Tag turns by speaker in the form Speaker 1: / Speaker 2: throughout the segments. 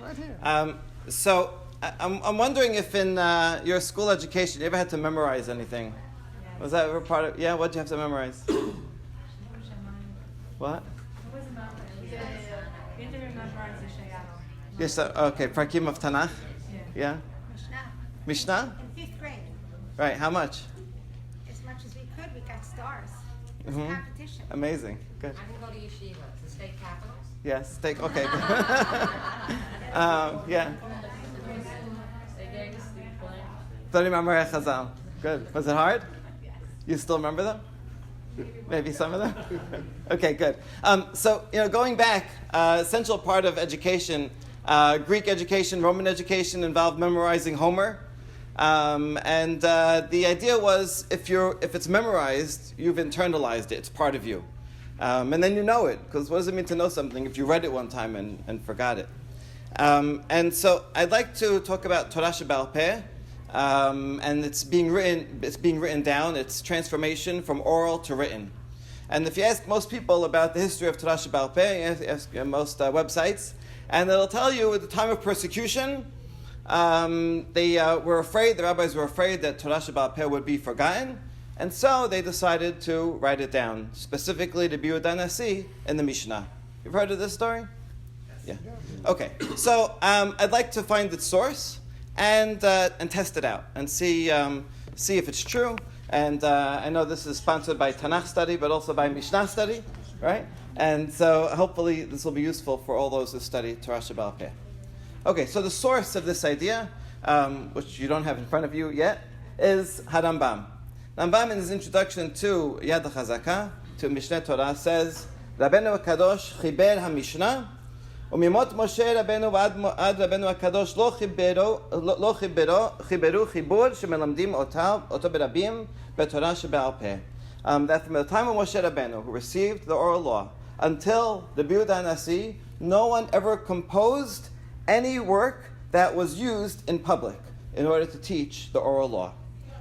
Speaker 1: Right here.
Speaker 2: I'm wondering if in your school education you ever had to memorize anything. Yeah. Was that ever part of? Yeah. What did you have to memorize? What? Yes. Okay. Prakim of Tanakh. Yeah. Mishnah.
Speaker 3: In 5th grade.
Speaker 2: Right. How much?
Speaker 3: As much as we could. We got stars. It was a competition.
Speaker 2: Amazing. Good.
Speaker 4: I can go to yeshiva. The state capitals.
Speaker 2: Yes. Okay. Yeah. Good. Was it hard? You still remember them? Maybe some of them? Okay, good. Going back, essential part of education, Greek education, Roman education involved memorizing Homer. And the idea was if it's memorized, you've internalized it. It's part of you. And then you know it, because what does it mean to know something if you read it one time and forgot it? And so I'd like to talk about Torah Sheba'al Peh. And it's being written down. It's transformation from oral to written. And if you ask most people about the history of Torah Sheba'al Peh, you ask most websites, and it'll tell you at the time of persecution, they were afraid, the rabbis were afraid that Torah Sheba'al Peh would be forgotten, and so they decided to write it down, specifically to Biuda Nasi in the Mishnah. You've heard of this story? Yeah. Okay. So I'd like to find its source and test it out and see if it's true. And I know this is sponsored by Tanakh Study, but also by Mishnah Study, right? And so hopefully this will be useful for all those who study Torah Sheba'al Peh. Okay, so the source of this idea, which you don't have in front of you yet, is Rambam. Rambam, in his introduction to Yad HaChazaka, to Mishneh Torah, says, Rabbeinu HaKadosh chiber HaMishnah, וממות משה רבנו ועד רבנו הקדוש לא חיברו חיבור שמלמדים אותו ברבים בתורה שבעל פה. That from the time of Moshe Rabbeinu, who received the oral law, until the Biuda Nasi, no one ever composed any work that was used in public in order to teach the oral law.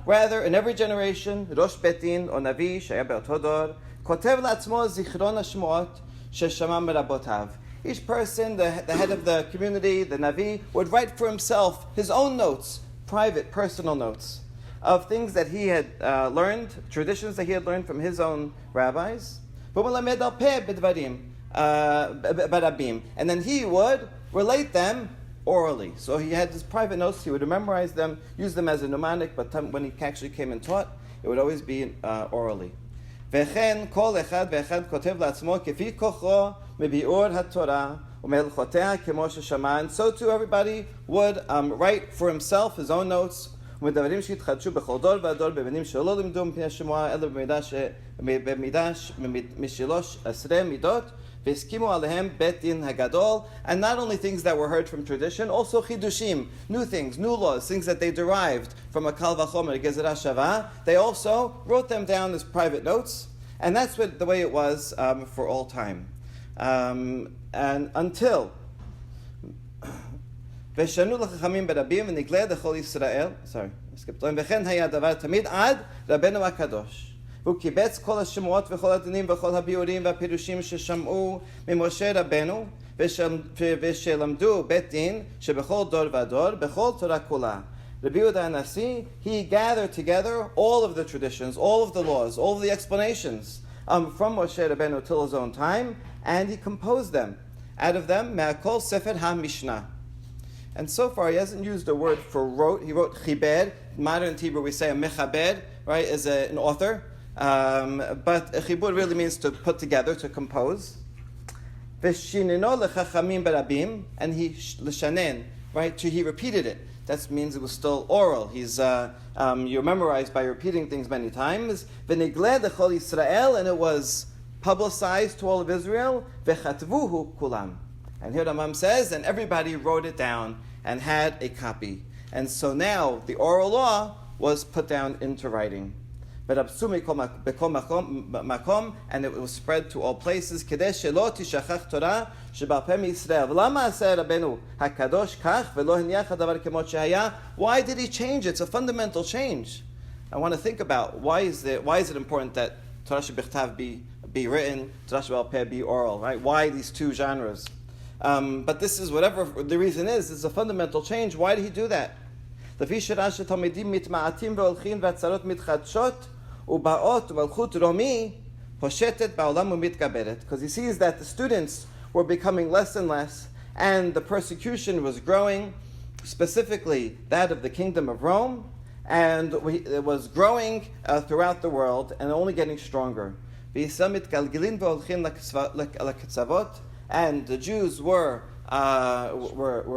Speaker 2: Rather, in every generation, Rosh Betin or Navi שהיה באותו דור, כותב לעצמו זיכרון השמועות ששמע מרבותיו. Each person, the head of the community, the Navi, would write for himself his own notes, private, personal notes, of things that he had learned, traditions that he had learned from his own rabbis. And then he would relate them orally. So he had his private notes, he would memorize them, use them as a mnemonic, but when he actually came and taught, it would always be orally. וכן כל אחד ואחד כותב לעצמו כפי כוחו מביאור התורה ומהלכותיה כמו ששמע. And so too everybody would write for himself his own notes ומדברים שהתחדשו בכל דור ודור בבנים שלא לימדו מפני השמועה אלא במידה משלוש עשרה מידות והסכימו עליהם בית דין הגדול. And not only things that were heard from tradition, also chidushim, new things, new laws, things that they derived from a kal vachomer, a gezerah shava. They also wrote them down as private notes, and that's the way it was for all time. And until ושנו לחכמים ברבים ונגלה לכל ישראל, וכן היה הדבר תמיד עד רבנו הקדוש. והוא קיבץ כל השמועות וכל הדינים וכל הביאורים והפירושים ששמעו ממשה רבנו ושלמדו בית דין שבכל דור ודור, בכל תורה כולה. Rabbi Yehuda Nasi, he gathered together all of the traditions, all of the laws, all of the explanations from Moshe Rabbeinu till his own time, and he composed them. Out of them, Me'akol Sefer HaMishnah. And so far, he hasn't used the word for wrote. He wrote chiber. Modern Hebrew, we say a mechaber, right, as an author. But chibur really means to put together, to compose. V'shinino lechachamim berabim, and he l'shanen, right? He repeated it. That means it was still oral. You're memorized by repeating things many times. V'nigled lechol Yisrael, and it was publicized to all of Israel. V'chatvuhu kulam. And here Rambam says, and everybody wrote it down and had a copy. And so now the oral law was put down into writing. And it was spread to all places. Why did he change it? It's a fundamental change. I want to think about why is it important that Torah shebichtav be written, Torah sheba'al peh be oral, right? Why these two genres? But this is, whatever the reason is, it's a fundamental change. Why did he do that? לפי שראה שתלמידים מתמעטים והולכים והצרות מתחדשות ובאות ומלכות רומי פושטת בעולם ומתגברת. Because he sees that the students were becoming less and less, and the persecution was growing, specifically that of the kingdom of Rome, and it was growing throughout the world and only getting stronger. וישראל מתגלגלים והולכים לקצוות, and the Jews were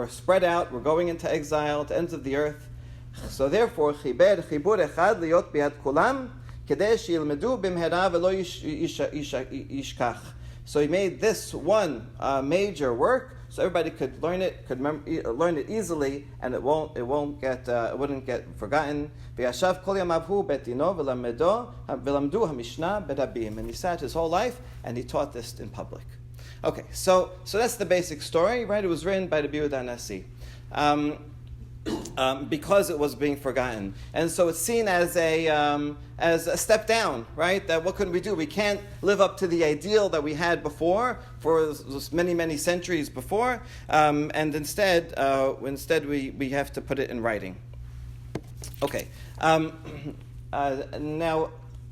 Speaker 2: spread out, were going into exile to ends of the earth. So therefore, חיבר חיבור אחד להיות ביד כולם, כדי שילמדו במהרה ולא ישכח. So he made this one major work, so everybody could learn it, learn it easily, and it wouldn't get forgotten. וישב כל ימיו הוא בדינו ולמדו המשנה ברבים. And he sat his whole life and he taught this in public. Okay, so that's the basic story, right? It was written by Rabbi Nasi. Because it was being forgotten, and so it's seen as a step down, right? That what could we do? We can't live up to the ideal that we had before for many centuries before, and instead we have to put it in writing. Okay, now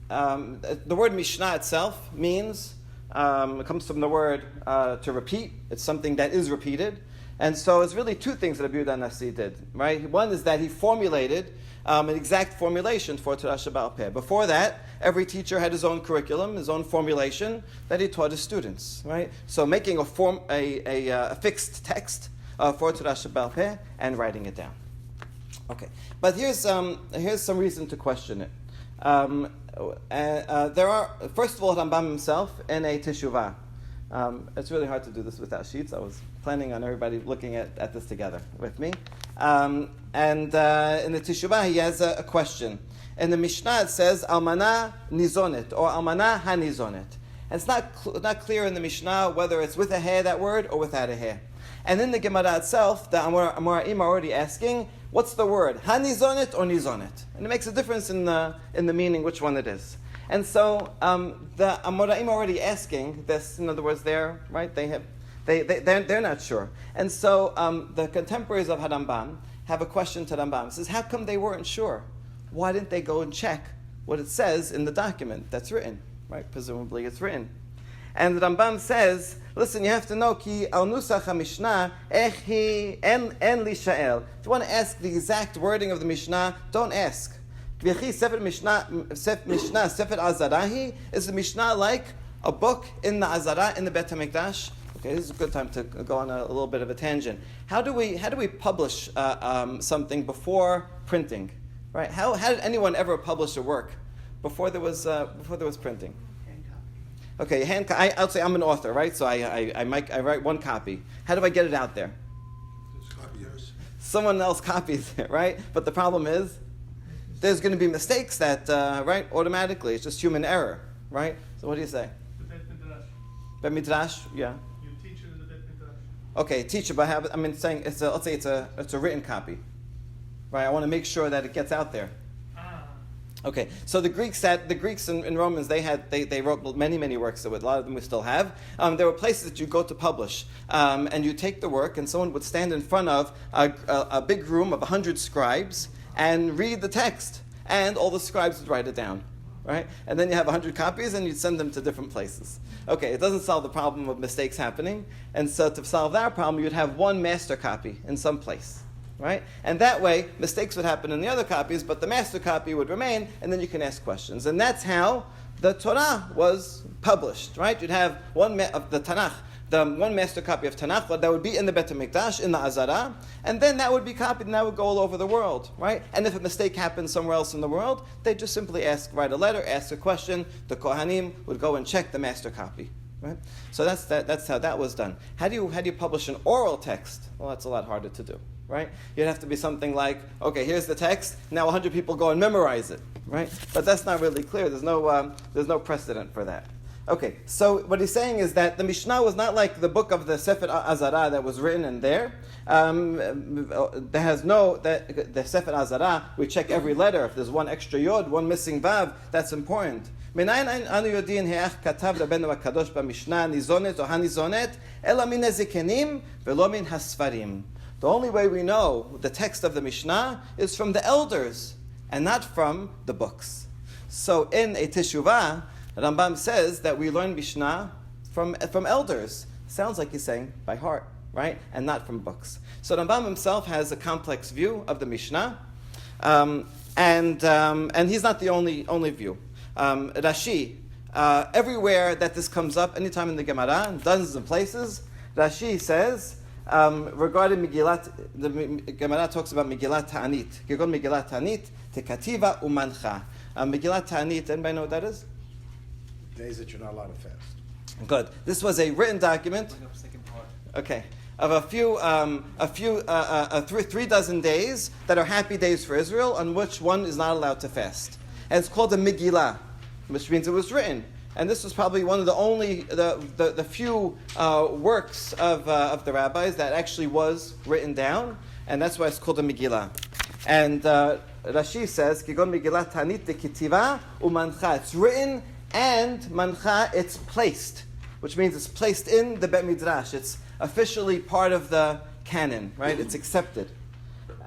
Speaker 2: the word Mishnah itself means it comes from the word to repeat. It's something that is repeated. And so it's really two things that Rabbi Nasi did, right? One is that he formulated an exact formulation for Torah Sheba'al Peh. Before that, every teacher had his own curriculum, his own formulation that he taught his students, right? So making a fixed text for Torah Sheba'al Peh and writing it down. Okay, but here's some reason to question it. There are, first of all, Rambam himself in a Teshuvah. It's really hard to do this without sheets. I was planning on everybody looking at this together with me. And in the Teshuvah, he has a question. In the Mishnah, it says, Almana nizonet, or Almana hanizonet. And it's not clear in the Mishnah whether it's with a hair, that word, or without a hair. And in the Gemara itself, the Amoraim are already asking, what's the word, hanizonet or nizonet? And it makes a difference in the meaning which one it is. And so the Amoraim are already asking this. In other words, they're not sure. And so the contemporaries of Rambam have a question to Rambam. It says, how come they weren't sure? Why didn't they go and check what it says in the document that's written? Right? Presumably it's written. And the Rambam says, listen, you have to know, ki al nusach HaMishnah ech hi en li sha'el. If you want to ask the exact wording of the Mishnah, don't ask. Sefer Mishnah, Sefer Azarahi, is the Mishnah like a book in the Azara, in the Bet HaMikdash? Okay, this is a good time to go on a little bit of a tangent. How do we publish something before printing? Right? How did anyone ever publish a work before there was printing? Okay, I'll say I'm an author, right? So I write one copy. How do I get it out there? Someone else copies it, right? But the problem is, there's going to be mistakes that, right, automatically. It's just human error, right? So what do you say?
Speaker 1: The Bet Midrash.
Speaker 2: Bet Midrash, yeah.
Speaker 1: You teach it in the Bet Midrash.
Speaker 2: Okay, teach it, but saying it's a written copy, right? I want to make sure that it gets out there. Okay, so the Greeks and Romans, they wrote many works. So a lot of them we still have. There were places that you go to publish, and you take the work, and someone would stand in front of a big room of 100 scribes and read the text, and all the scribes would write it down, right? And then you have 100 copies, and you'd send them to different places. Okay, it doesn't solve the problem of mistakes happening, and so to solve that problem, you'd have one master copy in some place, right? And that way, mistakes would happen in the other copies, but the master copy would remain, and then you can ask questions. And that's how the Torah was published, right? You'd have the Tanakh, the one master copy of Tanakh that would be in the Bet HaMikdash, in the Azara, and then that would be copied and that would go all over the world, right? And if a mistake happened somewhere else in the world, they'd just simply write a letter, ask a question, the Kohanim would go and check the master copy, right? So that's how that was done. How do you publish an oral text? Well, that's a lot harder to do, right? You'd have to be something like, okay, here's the text, now 100 people go and memorize it, right? But that's not really clear. There's no precedent for that. Okay, so what he's saying is that the Mishnah was not like the book of the Sefer Azara that was written in there. The Sefer Azara, we check every letter. If there's one extra yod, one missing vav, that's important. מניין אנו יודעים איך כתב רבנו הקדוש במשנה הניזונת או הניזונת, אלא מן הזקנים ולא מן הספרים. The only way we know the text of the Mishnah is from the elders and not from the books. So in a Teshuvah, Rambam says that we learn Mishnah from elders. Sounds like he's saying by heart, right? And not from books. So Rambam himself has a complex view of the Mishnah, and he's not the only view. Rashi, everywhere that this comes up, anytime in the Gemara, in dozens of places, Rashi says, regarding Megillat, the Gemara talks about Megillat Ta'anit. Gegon Megillat Ta'anit, Tekativa Umancha. Megillat Ta'anit, anybody know what that is?
Speaker 5: Days that you're not allowed to fast.
Speaker 2: Good. This was a written document. Okay. Of a few, 3 dozen days that are happy days for Israel, on which one is not allowed to fast. And it's called a Megillah, which means it was written. And this was probably one of the few works of the rabbis that actually was written down, and that's why it's called a Megillah. And Rashi says, "Kigon Megillah Tanit dekitiva umancha." It's written and mancha. It's placed, which means it's placed in the Bet Midrash. It's officially part of the canon, right? It's accepted.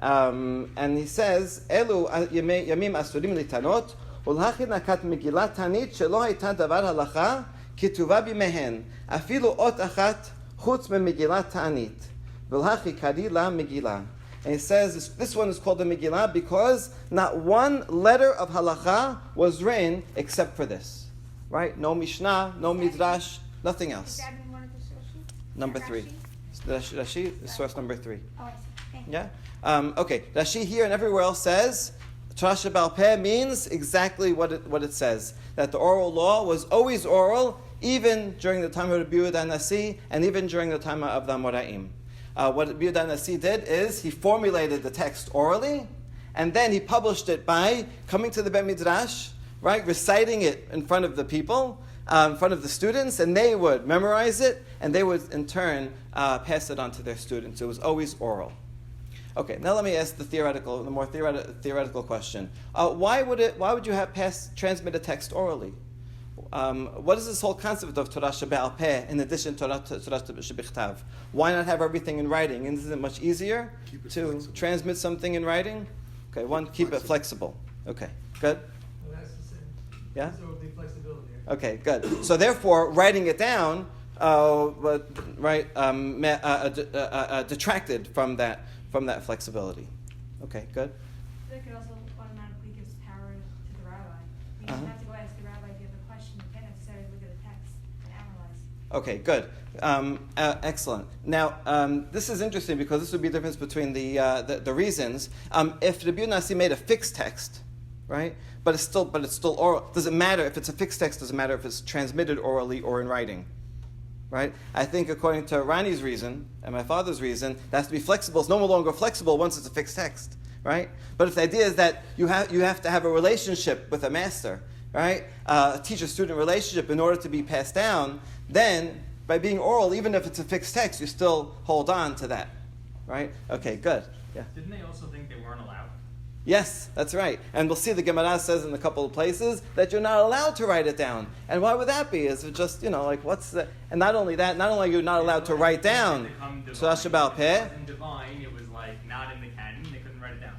Speaker 2: And he says, "Elu yamim asurim litanot." ולהכין נקת מגילת תענית שלא הייתה דבר הלכה כתובה בימיהן אפילו אות אחת חוץ ממגילת תענית ולהכי קריא לה מגילה. And he says this one is called the Megillah because not one letter of halacha was written except for this, right? No Mishnah, no Midrash, nothing else.
Speaker 3: Is that in one of the sources?
Speaker 2: Number 3. Rashi is source number 3.
Speaker 3: Oh, I see. Thank you.
Speaker 2: Yeah. Okay. Rashi here and everywhere else says Torah Sheba'al Peh means exactly what it says, that the oral law was always oral, even during the time of Rabbi Yehuda Nasi, and even during the time of the Amoraim. What Rabbi Yehuda Nasi did is he formulated the text orally, and then he published it by coming to the Bet Midrash, right, reciting it in front of the people, in front of the students, and they would memorize it, and they would in turn pass it on to their students. It was always oral. Okay, now let me ask the more theoretical question. Why would you have transmit a text orally? What is this whole concept of Torah Sheba'al Peh in addition to Torah Shebichtav? Why not have everything in writing? Isn't it much easier to flexible. Transmit something in writing? Okay, keep it flexible. Okay, good.
Speaker 1: Well, that's the same.
Speaker 2: Yeah?
Speaker 1: So the flexibility.
Speaker 2: Okay, good. So therefore, writing it down, detracted from that flexibility. Okay, good.
Speaker 3: That could also automatically give power to the rabbi. You don't have to go ask the rabbi if you have a question. You can't necessarily look at the text and analyze.
Speaker 2: Okay, good. Excellent. Now, this is interesting because this would be the difference between the reasons. If Rabbi Nasi made a fixed text, right, but it's still oral, does it matter if it's a fixed text? Does it matter if it's transmitted orally or in writing? Right? I think according to Rani's reason and my father's reason, that has to be flexible. It's no longer flexible once it's a fixed text, right? But if the idea is that you have to have a relationship with a master, right? A teacher-student relationship in order to be passed down, then by being oral, even if it's a fixed text, you still hold on to that, right? Okay, good. Yeah.
Speaker 6: Didn't they also think they weren't allowed?
Speaker 2: Yes, that's right. And we'll see the Gemara says in a couple of places that you're not allowed to write it down. And why would that be? Is it just, what's the... And not only that, not only are you not allowed to write down Torah Sheba'al Peh.
Speaker 6: It wasn't divine, it was not in the canon, they couldn't write it down.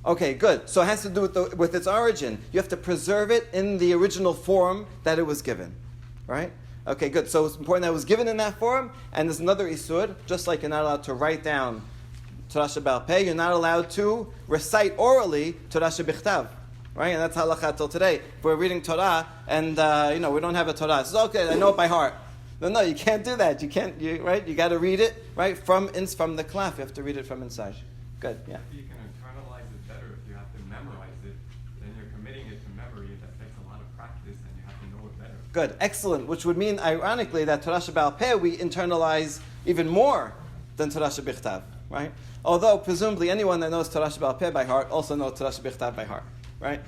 Speaker 2: Okay, good. So it has to do with its origin. You have to preserve it in the original form that it was given. Right? Okay, good. So it's important that it was given in that form. And there's another isur, just like you're not allowed to write down Torah Sheba'al Peh, you're not allowed to recite orally Torah Shebichtav, right? And that's halakha till today. If we're reading Torah and we don't have a Torah, it's okay, I know it by heart. No, you can't do that. You can't, right? You got to read it right from the klaf. You have to read it from inside. Good, yeah.
Speaker 7: You can internalize it better if you have to memorize it. Then you're committing it to memory. That takes a lot of practice, and you have to know it better.
Speaker 2: Good, excellent. Which would mean, ironically, that Torah Sheba'al Peh we internalize even more than Torah Shebichtav, right? Although, presumably, anyone that knows Torah Sheba'al Peh by heart also knows Torah Shebichtav by heart, right?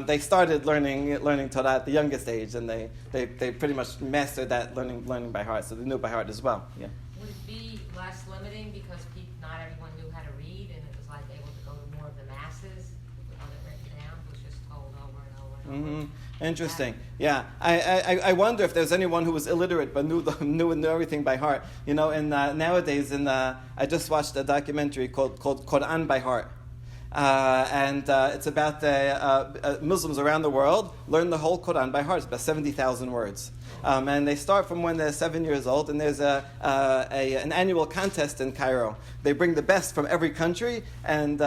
Speaker 2: They started learning Torah at the youngest age, and they pretty much mastered that learning by heart, so they knew it by heart as well. Yeah.
Speaker 4: Would it be less limiting because not everyone knew how to read, and it was able to go to more of the masses? It wasn't written down, it was just told over and over and over.
Speaker 2: Interesting. Yeah, I wonder if there's anyone who was illiterate but knew everything by heart. You know, nowadays I just watched a documentary called Quran by Heart. And it's about the Muslims around the world learn the whole Quran by heart. It's about 70,000 words. And they start from when they're 7 years old, and there's an annual contest in Cairo. They bring the best from every country, and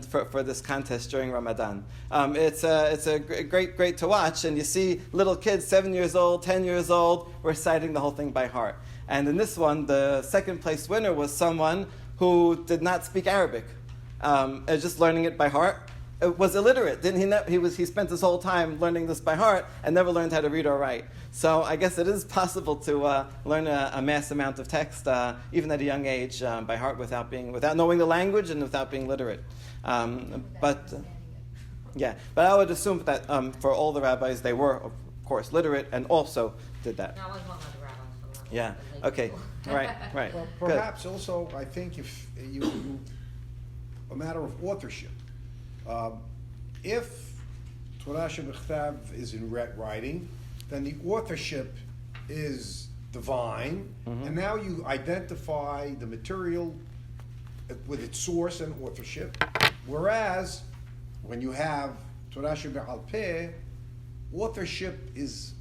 Speaker 2: for this contest during Ramadan. It's a great to watch, and you see little kids, 7 years old, 10 years old, reciting the whole thing by heart. And in this one, the second place winner was someone who did not speak Arabic, just learning it by heart. Was illiterate. Didn't he? He spent his whole time learning this by heart and never learned how to read or write. So I guess it is possible to learn a mass amount of text, even at a young age, by heart without knowing the language and without being literate. But I would assume that for all the rabbis, they were, of course, literate and also did that.
Speaker 4: No, I wasn't talking about the rabbis.
Speaker 2: Yeah. Okay. Right.
Speaker 5: Well, perhaps also, I think if you a matter of authorship. If Torah Shebechtav is in writing, then the authorship is divine, and now you identify the material with its source and authorship. Whereas when you have Torah Shebe'al Peh, authorship is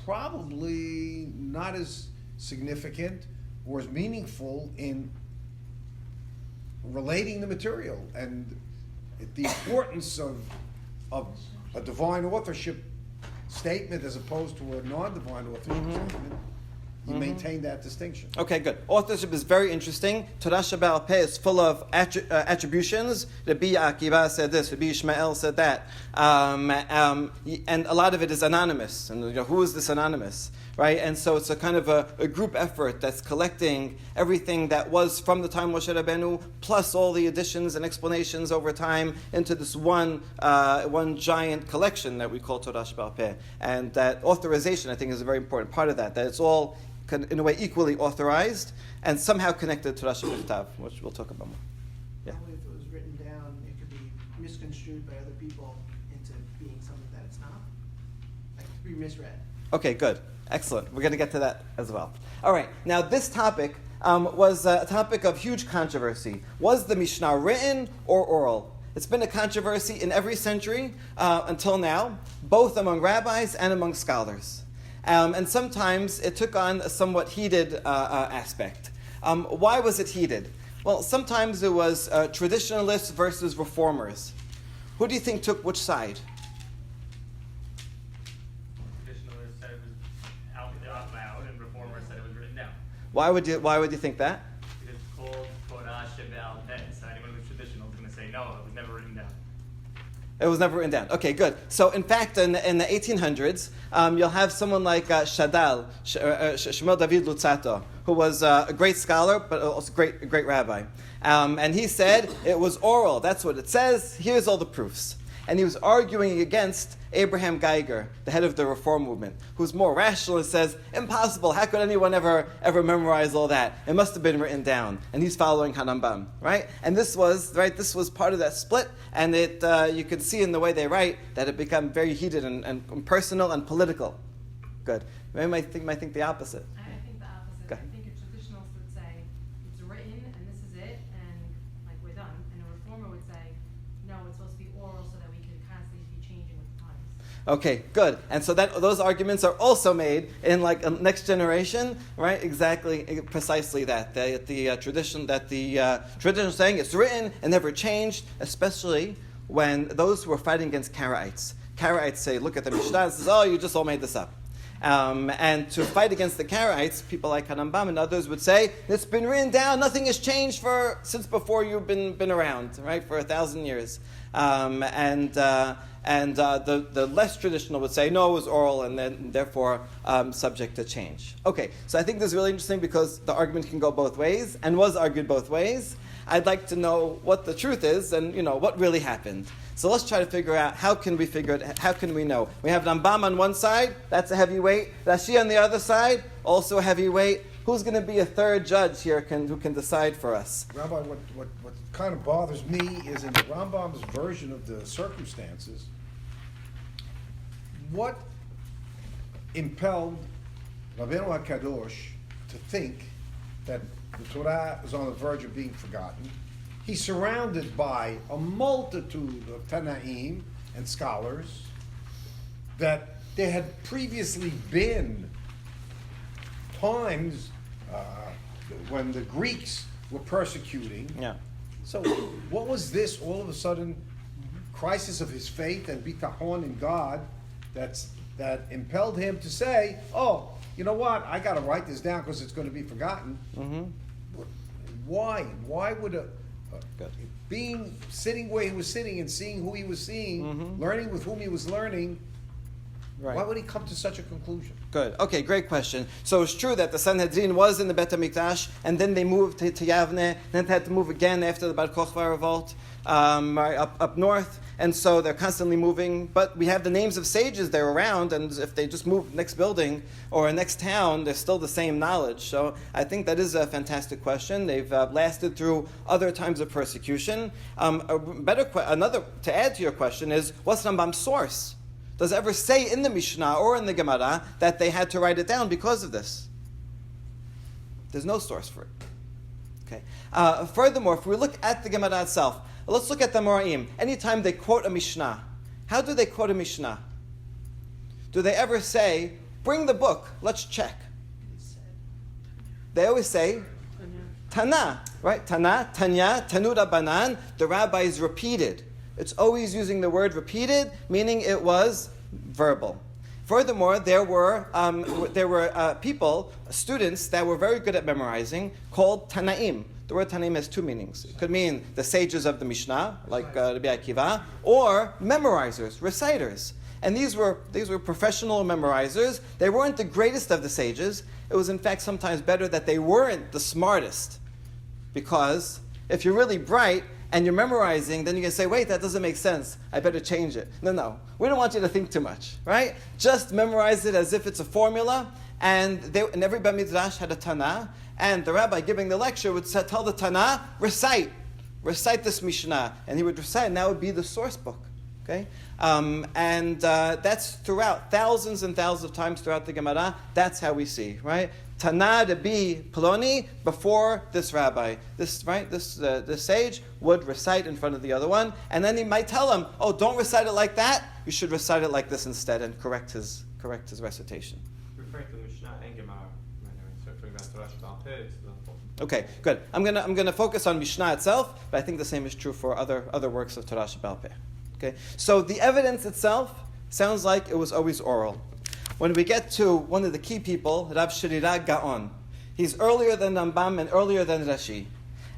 Speaker 5: probably not as significant or as meaningful in relating the material, and the importance of a divine authorship statement as opposed to a non-divine authorship statement, you maintain that distinction.
Speaker 2: Okay, good. Authorship is very interesting. Torah Shebe'al Peh is full of attributions. Rabbi Akiva said this, Rabbi Ishmael said that. And a lot of it is anonymous. And who is this anonymous? Right? And so it's a kind of a group effort that's collecting everything that was from the time of Moshe Rabbeinu, plus all the additions and explanations over time into this one giant collection that we call Torah Shebe'al Peh. And that authorization, I think, is a very important part of that it's all, in a way, equally authorized and somehow connected to Torah Shebechtav, which we'll talk about more. Yeah.
Speaker 8: Probably if it was written down, it could be misconstrued by other people into being something that it's not. Like, it could be misread.
Speaker 2: Okay, good. Excellent. We're going to get to that as well. All right. Now, this topic was a topic of huge controversy. Was the Mishnah written or oral? It's been a controversy in every century until now, both among rabbis and among scholars. And sometimes it took on a somewhat heated aspect. Why was it heated? Well, sometimes it was traditionalists versus reformers. Who do you think took which side?
Speaker 6: Traditionalists said it was out loud, and reformers said it was written down.
Speaker 2: Why would you think that?
Speaker 6: Because it's called Torah Shebe'al Peh, so anyone who's traditional is going to say, no, it was never written down.
Speaker 2: It was never written down. Okay, good. So, in fact, in the 1800s, you'll have someone like Shadal, Shmuel David Lutzato, who was a great scholar, but also a great rabbi. And he said it was oral. That's what it says. Here's all the proofs. And he was arguing against Abraham Geiger, the head of the Reform movement, who's more rational and says, impossible, how could anyone ever memorize all that? It must have been written down. And he's following Hanambam, right? And this was part of that split, and you could see in the way they write that it became very heated and personal and political. Good. Maybe might think the opposite.
Speaker 3: I think the opposite.
Speaker 2: Go
Speaker 3: I
Speaker 2: ahead.
Speaker 3: think a traditionalist would say, it's written and this is it, and like we're done. And a reformer would say, no, it's supposed to be oral so that we can constantly be changing with the times.
Speaker 2: Okay, good. And so those arguments are also made in like a next generation, right? Exactly, precisely that. The tradition saying it's written and never changed, especially when those who are fighting against Karaites. Karaites say, look at the Mishnah, and says, oh, you just all made this up. And to fight against the Karaites, people like Hanambam and others would say, it's been written down, nothing has changed since before you've been around, right, for 1,000 years. And the less traditional would say, no, it was oral and then therefore subject to change. Okay, so I think this is really interesting because the argument can go both ways and was argued both ways. I'd like to know what the truth is and what really happened. So let's try to figure out how can we know? We have Rambam on one side, that's a heavyweight. Rashi on the other side, also a heavyweight. Who's going to be a third judge here who can decide for us?
Speaker 5: Rabbi, what kind of bothers me is in the Rambam's version of the circumstances, what impelled Rabbeinu HaKadosh to think that the Torah is on the verge of being forgotten? He's surrounded by a multitude of Tanaim and scholars that there had previously been times when the Greeks were persecuting.
Speaker 2: Yeah.
Speaker 5: So what was this all of a sudden crisis of his faith and bitachon in God that impelled him to say, oh, you know what, I got to write this down because it's going to be forgotten.
Speaker 2: Mm-hmm.
Speaker 5: Why? Why would being sitting where he was sitting and seeing who he was seeing, learning with whom he was learning,
Speaker 2: Right.
Speaker 5: why would he come to such a conclusion?
Speaker 2: Good. Okay, great question. So it's true that the Sanhedrin was in the Bet HaMikdash, and then they moved to Yavne, then they had to move again after the Bar Kokhba revolt up north, and so they're constantly moving. But we have the names of sages they're around, and if they just move next building or next town, they're still the same knowledge. So I think that is a fantastic question. They've lasted through other times of persecution. Another to add to your question is, what's Rambam's source? Does it ever say in the Mishnah or in the Gemara that they had to write it down because of this? There's no source for it. Okay. Furthermore, if we look at the Gemara itself, let's look at the Moraim. Anytime they quote a Mishnah, how do they quote a Mishnah? Do they ever say, bring the book, let's check? They always say, Tana, right? Tana, Tanya, Tanu Rabbanan, the rabbis repeated. It's always using the word repeated, meaning it was verbal. Furthermore, there were people, students, that were very good at memorizing, called Tanaim. The word Tanaim has two meanings. It could mean the sages of the Mishnah, like Rabbi Akiva, or memorizers, reciters. And these were professional memorizers. They weren't the greatest of the sages. It was, in fact, sometimes better that they weren't the smartest, because if you're really bright and you're memorizing, then you can say, wait, that doesn't make sense. I better change it. No. We don't want you to think too much, right? Just memorize it as if it's a formula. And every Beit Midrash had a Tana. And the rabbi giving the lecture would tell the Tana, recite this Mishnah. And he would recite, and that would be the source book. Okay? That's throughout, thousands and thousands of times throughout the Gemara. That's how we see, right? Tana to be Ploni before this rabbi. This sage would recite in front of the other one, and then he might tell him, "Oh, don't recite it like that. You should recite it like this instead," and correct his recitation.
Speaker 7: Referring to the Mishnah and Gemara, so referring to Torah Sheba'al Peh, it's not important.
Speaker 2: Okay, good. I'm gonna focus on Mishnah itself, but I think the same is true for other works of Torah Sheba'al Peh. Okay, so the evidence itself sounds like it was always oral. When we get to one of the key people, Rav Shirira Gaon, he's earlier than Rambam and earlier than Rashi.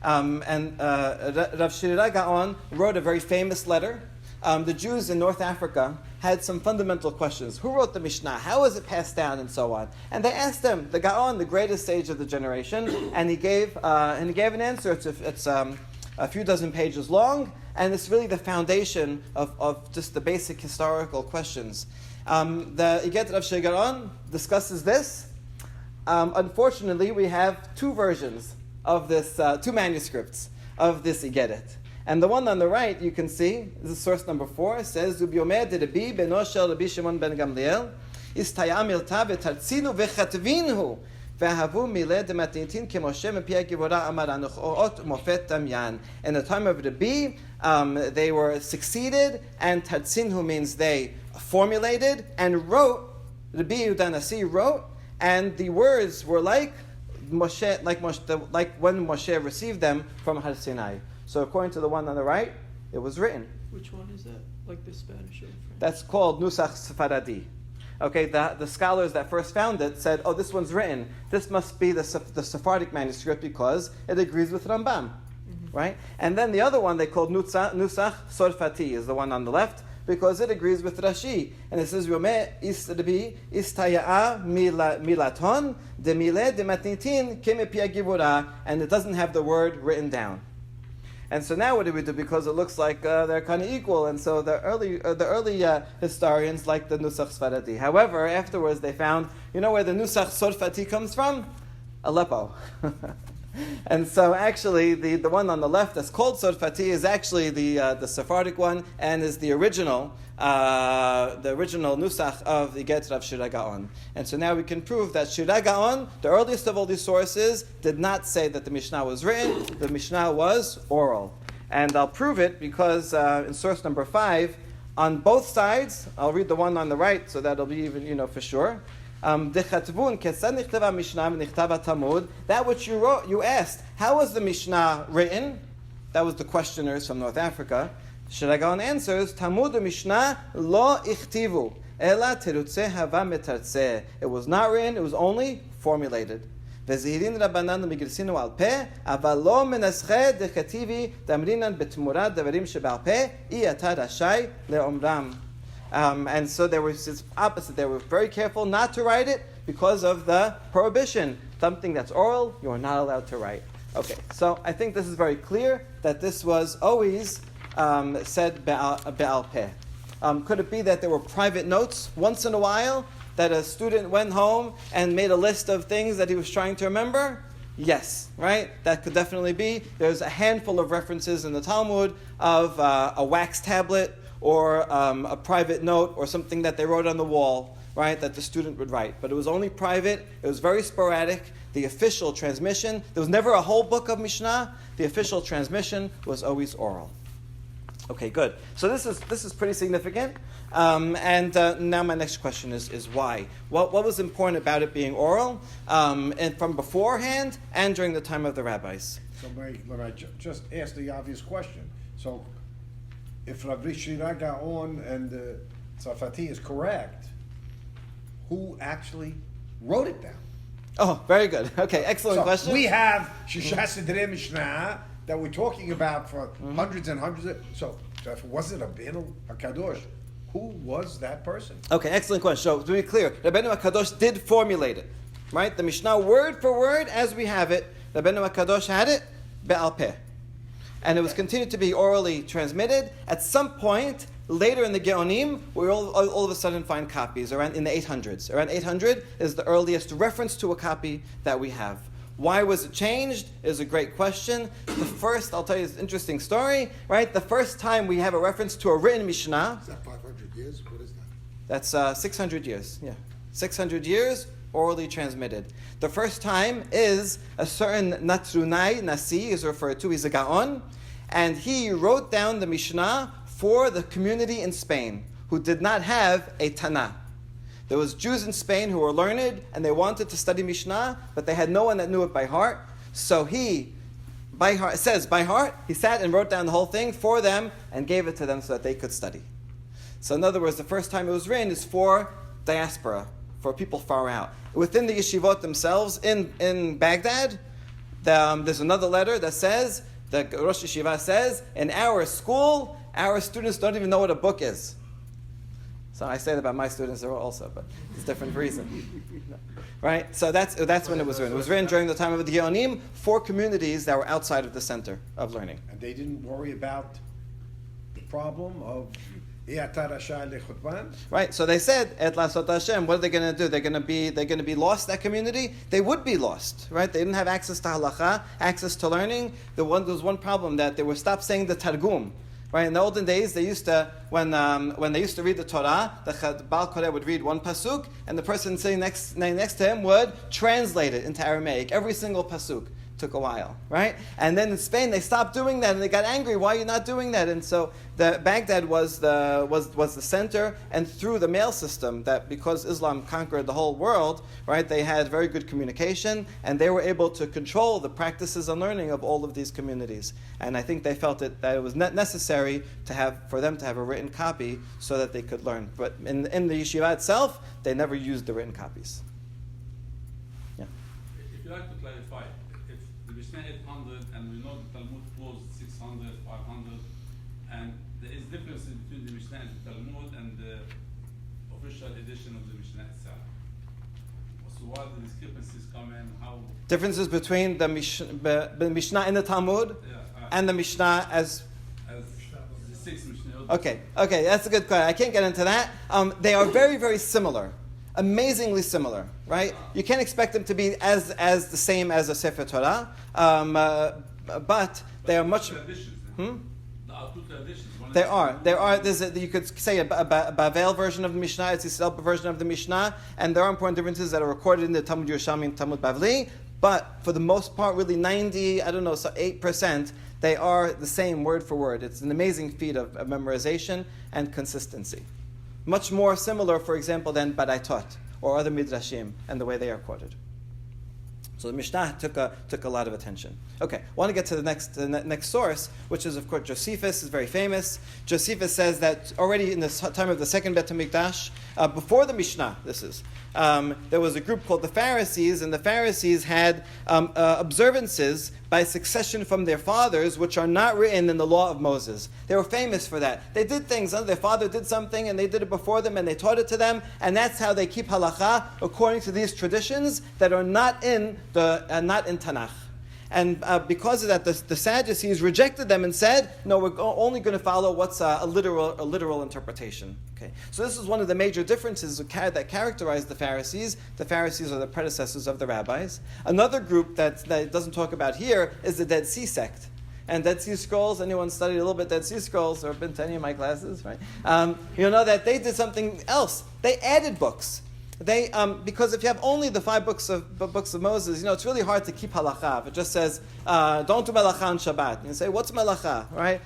Speaker 2: Rav Shirira Gaon wrote a very famous letter. The Jews in North Africa had some fundamental questions. Who wrote the Mishnah? How was it passed down, and so on? And they asked him, the Gaon, the greatest sage of the generation, and he gave an answer. It's a few dozen pages long, and it's really the foundation of just the basic historical questions. The Iget Rav Shirira Gaon discusses this. Unfortunately, we have two versions of this, two manuscripts of this Igedet. And the one on the right, you can see, this is source number 4, it says, Zubiomer de Rabbi beno shel Rabbi Shimon ben Gamliel, istaya milta v'tartzinu v'chatvinhu, v'havu mileh de matnitin k'moshe m'pia givora amar anuchot mofet tamyan. In the time of Rabbi, they were succeeded, and tartzinu means they formulated and wrote. Rabbi Yehuda Nasi wrote, and the words were like Moshe, like when Moshe received them from Har Sinai. So according to the one on the right, it was written.
Speaker 1: Which one is that? Like the Spanish or French?
Speaker 2: That's called Nusach Sephardi. Okay, the scholars that first found it said, oh, this one's written. This must be the Sephardic manuscript because it agrees with Rambam, right? And then the other one they called Nusach Sorfati is the one on the left, because it agrees with Rashi. And it says, Yomeh Rabbi istaya'a milaton de mileh de matnitin kemepia givura, and it doesn't have the word written down. And so now what do we do? Because it looks like they're kind of equal, and so the early historians like the Nusach Sfaradi. However, afterwards they found, you know where the Nusach Sorfati comes from? Aleppo. And so actually the one on the left that's called Sodfati is actually the Sephardic one and is the original nusach of the Get Rav Shira Gaon. And so now we can prove that Shira Gaon, the earliest of all these sources, did not say that the Mishnah was written. The Mishnah was oral. And I'll prove it because in source number 5, on both sides, I'll read the one on the right so that'll be even, for sure. That which you wrote, you asked, how was the Mishnah written? That was the questioners from North Africa. Shira Gaon answers, Talmud Mishnah lo ichtivu, ela terutze hava metartze. It was not written, it was only formulated. וזהירין רבנן ומגרסינו על פה, אבל לא מנסחי דכתיבי דאמרינן בתמורת דברים שבעל פה, אי אתה רשאי לאומרם. And so there was this opposite. They were very careful not to write it because of the prohibition. Something that's oral, you are not allowed to write. Okay, so I think this is very clear that this was always said be'al peh. Could it be that there were private notes once in a while that a student went home and made a list of things that he was trying to remember? Yes, right? That could definitely be. There's a handful of references in the Talmud of a wax tablet or a private note or something that they wrote on the wall, right, that the student would write. But it was only private. It was very sporadic. The official transmission, there was never a whole book of Mishnah. The official transmission was always oral. Okay, good. So this is pretty significant. And now my next question is why? What was important about it being oral, and from beforehand and during the time of the rabbis?
Speaker 5: So let I just ask the obvious question. So if Rabbi Shira Gaon and Tzafati is correct, who actually wrote it down?
Speaker 2: Oh, very good. Okay, excellent question.
Speaker 5: We have Shisha Sidrei Mishnah that we're talking about for hundreds and hundreds of... So if it wasn't Rabbeinu HaKadosh, who was that person?
Speaker 2: Okay, excellent question. So to be clear, Rabbeinu HaKadosh did formulate it, right? The Mishnah, word for word, as we have it, Rabbeinu HaKadosh had it, be'al peh. And it was continued to be orally transmitted. At some point, later in the Geonim, we all of a sudden find copies, around in the 800s. Around 800 is the earliest reference to a copy that we have. Why was it changed is a great question. The first, I'll tell you this interesting story, right? The first time we have a reference to a written Mishnah.
Speaker 9: Is that 500 years? What is that?
Speaker 2: That's 600 years, yeah. 600 years, orally transmitted. The first time is a certain Natrunai Nasi is referred to, he's a Gaon, and he wrote down the Mishnah for the community in Spain who did not have a Tana. There was Jews in Spain who were learned and they wanted to study Mishnah, but they had no one that knew it by heart. So he, by heart, he sat and wrote down the whole thing for them and gave it to them so that they could study. So in other words, the first time it was written is for diaspora, for people far out. Within the yeshivot themselves in Baghdad, there's another letter that says, the Rosh Yeshiva says, in our school, our students don't even know what a book is. So I say that about my students also, but it's a different reason. Right? So that's when it was written. It was written during the time of the Geonim for communities that were outside of the center of learning.
Speaker 5: And they didn't worry about the problem of
Speaker 2: right, so they said, Et Lasot Hashem, what are they going to do? They're going to be lost, that community? They would be lost, right? They didn't have access to halacha, access to learning. There was one problem that they were stopped saying the Targum. Right, in the olden days, they used to, when they used to read the Torah, the Baal Koreh would read one pasuk, and the person sitting next to him would translate it into Aramaic. Every single pasuk took a while, right? And then in Spain, they stopped doing that, and they got angry. Why are you not doing that? And so Baghdad was the center, and through the mail system, that because Islam conquered the whole world, right? They had very good communication, and they were able to control the practices and learning of all of these communities. And I think they felt that it was necessary for them to have a written copy so that they could learn. But in the yeshiva itself, they never used the written copies. Yeah.
Speaker 10: If you like to clarify, if the Mishnah 800 and we know the Talmud closed 600, 500, and there is difference between the Mishnah and the Talmud and the official edition of the Mishnah itself. So why the discrepancies come in? How
Speaker 2: differences between the Mishnah in the Talmud and the Mishnah as
Speaker 10: the 6 Mishnah.
Speaker 2: Okay, that's a good question. I can't get into that. They are very, very similar. amazingly similar, right? You can't expect them to be as the same as a Sefer Torah, but they are much.
Speaker 10: Traditions.
Speaker 2: Hmm?
Speaker 10: There are two traditions. One
Speaker 2: There
Speaker 10: is-
Speaker 2: are. You could say a Bavel version of the Mishnah, it's a Yisrael version of the Mishnah, and there are important differences that are recorded in the Talmud Yerushalmi and Talmud Bavli. But for the most part, really 8%, they are the same word for word. It's an amazing feat of memorization and consistency. Much more similar, for example, than Baraitot or other Midrashim and the way they are quoted. So the Mishnah took a lot of attention. Okay, I want to get to the next source, which is, of course, Josephus is very famous. Josephus says that already in the time of the second Bet HaMikdash, before the Mishnah, there was a group called the Pharisees, and the Pharisees had observances by succession from their fathers, which are not written in the law of Moses. They were famous for that. They did things. Their father did something, and they did it before them, and they taught it to them, and that's how they keep halacha according to these traditions that are not in Tanakh. And because of that, the Sadducees rejected them and said, "No, we're only going to follow what's a literal interpretation." Okay, so this is one of the major differences that characterize the Pharisees. The Pharisees are the predecessors of the rabbis. Another group that it doesn't talk about here is the Dead Sea sect. And Dead Sea Scrolls, anyone studied a little bit Dead Sea Scrolls or been to any of my classes, right? You know that they did something else. They added books. They because if you have only the 5 books of Moses, it's really hard to keep halacha. If it just says don't do melacha on Shabbat, and you say what's melacha, right?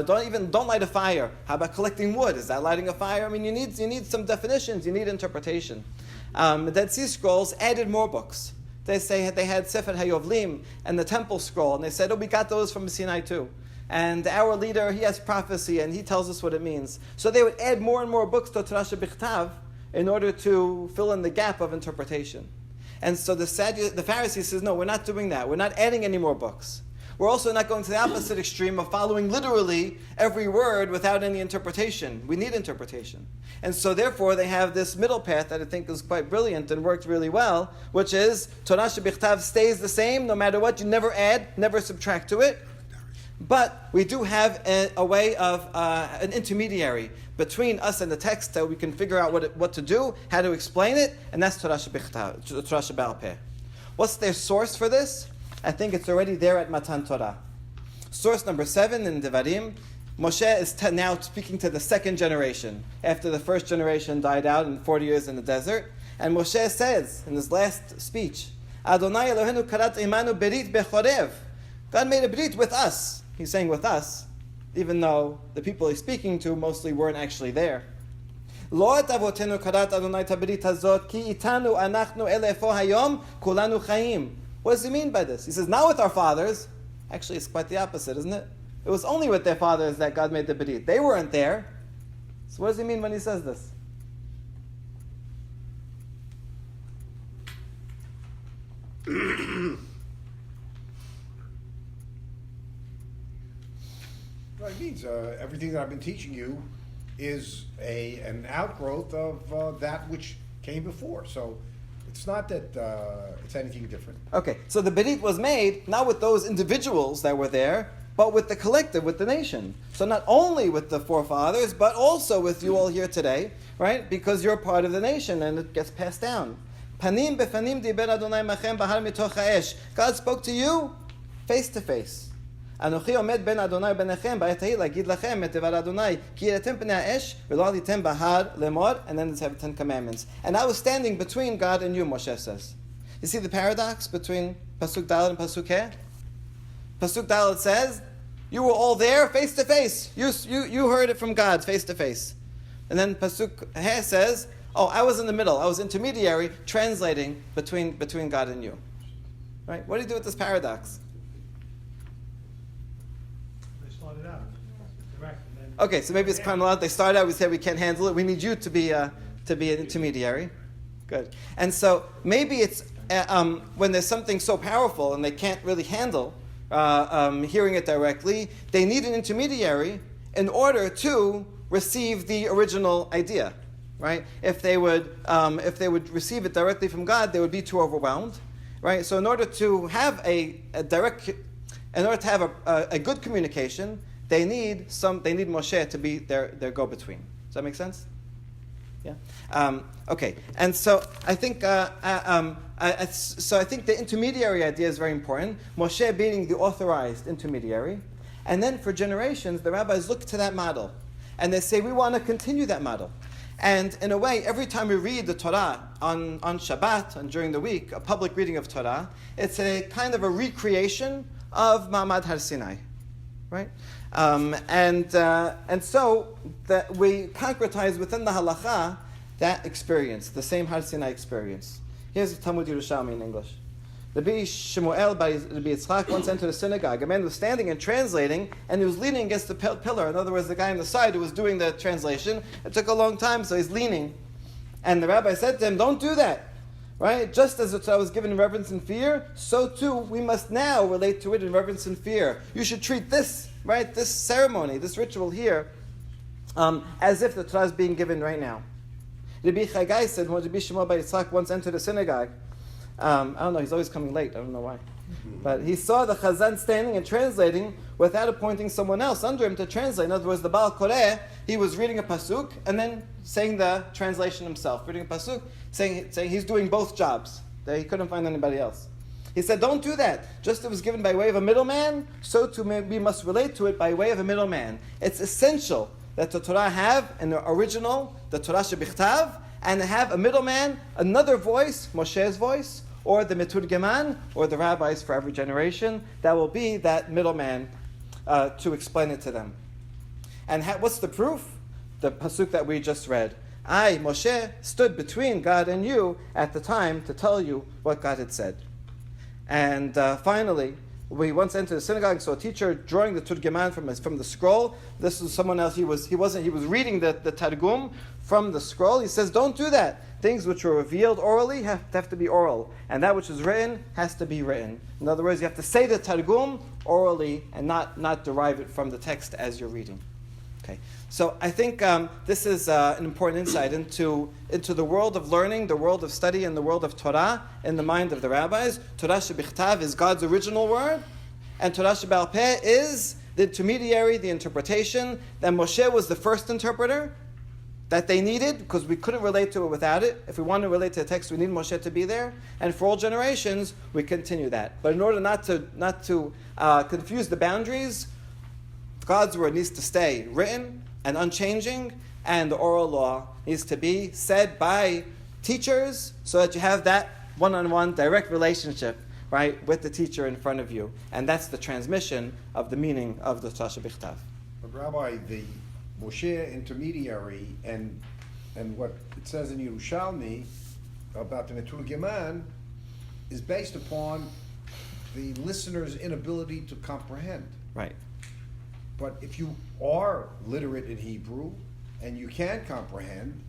Speaker 2: Don't light a fire. How about collecting wood? Is that lighting a fire? I mean, you need some definitions. You need interpretation. The Dead Sea Scrolls added more books. They say they had Sefer HaYovlim and the Temple Scroll, and they said, we got those from Sinai too. And our leader, he has prophecy, and he tells us what it means. So they would add more and more books to Torah Shebichtav in order to fill in the gap of interpretation. And so the Pharisees says, no, we're not doing that. We're not adding any more books. We're also not going to the opposite extreme of following literally every word without any interpretation. We need interpretation. And so therefore they have this middle path that I think is quite brilliant and worked really well, which is Torah Shebichtav stays the same no matter what. You never add, never subtract to it. But we do have a way of an intermediary between us and the text that we can figure out what to do, how to explain it, and that's Torah Shebichtav, Torah Sheba'al Peh. What's their source for this? I think it's already there at Matan Torah. Source number 7 in Devarim. Moshe is now speaking to the second generation, after the first generation died out in 40 years in the desert. And Moshe says in his last speech, Adonai Eloheinu karat imanu berit bechorev. God made a berit with us. He's saying with us, even though the people he's speaking to mostly weren't actually there. Lo et avotenu karat Adonai ta berit hazot ki itanu anachnu elefo hayom kulanu chaim. What does he mean by this? He says, not with our fathers. Actually, it's quite the opposite, isn't it? It was only with their fathers that God made the berit. They weren't there. So what does he mean when he says this?
Speaker 5: Well, it means everything that I've been teaching you is an outgrowth of that which came before. So it's not that it's anything different.
Speaker 2: Okay, so the berit was made not with those individuals that were there, but with the collective, with the nation. So not only with the forefathers, but also with you all here today, right? Because you're part of the nation and it gets passed down. Panim befanim diber Adonai machem bahar mitoch ha'esh. God spoke to you face to face. Anochi omed ben Adonai benechem ba'et ha'il agid lachem et devar Adonai ki yiretem pnei ha'esh v'lo alitem bahar lemor, and then there's the 10 commandments. And I was standing between God and you, Moshe says. You see the paradox between Pasuk Daled and Pasuk He? Pasuk Daled says, you were all there face to face. You heard it from God face to face. And then Pasuk He says, I was in the middle. I was intermediary, translating between God and you. Right? What do you do with this paradox?
Speaker 9: They started out direct, and then
Speaker 2: Okay, so maybe it's chronological. They started out, we said we can't handle it. We need you to be an intermediary. Good. And so maybe it's when there's something so powerful and they can't really handle hearing it directly, they need an intermediary in order to receive the original idea. Right? If they would receive it directly from God, they would be too overwhelmed. Right? So in order to have a good communication, they need Moshe to be their go-between. Does that make sense? Yeah. Okay. And so I think I think the intermediary idea is very important. Moshe being the authorized intermediary, and then for generations the rabbis look to that model, and they say we want to continue that model. And in a way, every time we read the Torah on Shabbat and during the week, a public reading of Torah, it's a kind of a recreation of Ma'amad Har Sinai, right? And so that we concretize within the halacha that experience, the same Har Sinai experience. Here's the Talmud Yerushalmi in English. Rabbi Shemuel by Rabbi Yitzchak once entered a synagogue. A man was standing and translating, and he was leaning against the pillar. In other words, the guy on the side who was doing the translation. It took a long time, so he's leaning. And the rabbi said to him, "Don't do that, right? Just as the Torah was given in reverence and fear, so too we must now relate to it in reverence and fear. You should treat this, right, this ceremony, this ritual here, as if the Torah is being given right now." Rabbi Chagai said, when Rabbi Shemuel by Yitzchak once entered a synagogue, I don't know, he's always coming late, I don't know why. But he saw the Chazan standing and translating without appointing someone else under him to translate. In other words, the Baal Koreh, he was reading a pasuk and then saying the translation himself. Reading a pasuk, saying he's doing both jobs. He couldn't find anybody else. He said, don't do that. Just as it was given by way of a middleman, so too we must relate to it by way of a middleman. It's essential that the Torah have an original, the Torah shebichtav, and have a middleman, another voice, Moshe's voice, or the Meturgeman, or the rabbis for every generation, that will be that middleman to explain it to them. And what's the proof? The pasuk that we just read. I, Moshe, stood between God and you at the time to tell you what God had said. And finally, we once entered a synagogue and saw a teacher drawing the Turgeman from the scroll. This was someone else. He was reading the Targum from the scroll. He says, don't do that. Things which were revealed orally have to be oral. And that which is written has to be written. In other words, you have to say the Targum orally and not derive it from the text as you're reading. Okay. So I think this is an important insight into the world of learning, the world of study, and the world of Torah in the mind of the rabbis. Torah shebichtav is God's original word, and Torah sheba'al peh is the intermediary, the interpretation. That Moshe was the first interpreter that they needed because we couldn't relate to it without it. If we want to relate to the text, we need Moshe to be there. And for all generations, we continue that. But in order not to confuse the boundaries, God's word needs to stay written and unchanging, and the oral law needs to be said by teachers so that you have that one-on-one direct relationship, right, with the teacher in front of you. And that's the transmission of the meaning of the Torah shebichtav.
Speaker 5: But Rabbi, the Moshe intermediary and what it says in Yerushalmi about the Meturgeman is based upon the listener's inability to comprehend.
Speaker 2: Right.
Speaker 5: But if you are literate in Hebrew and you can comprehend,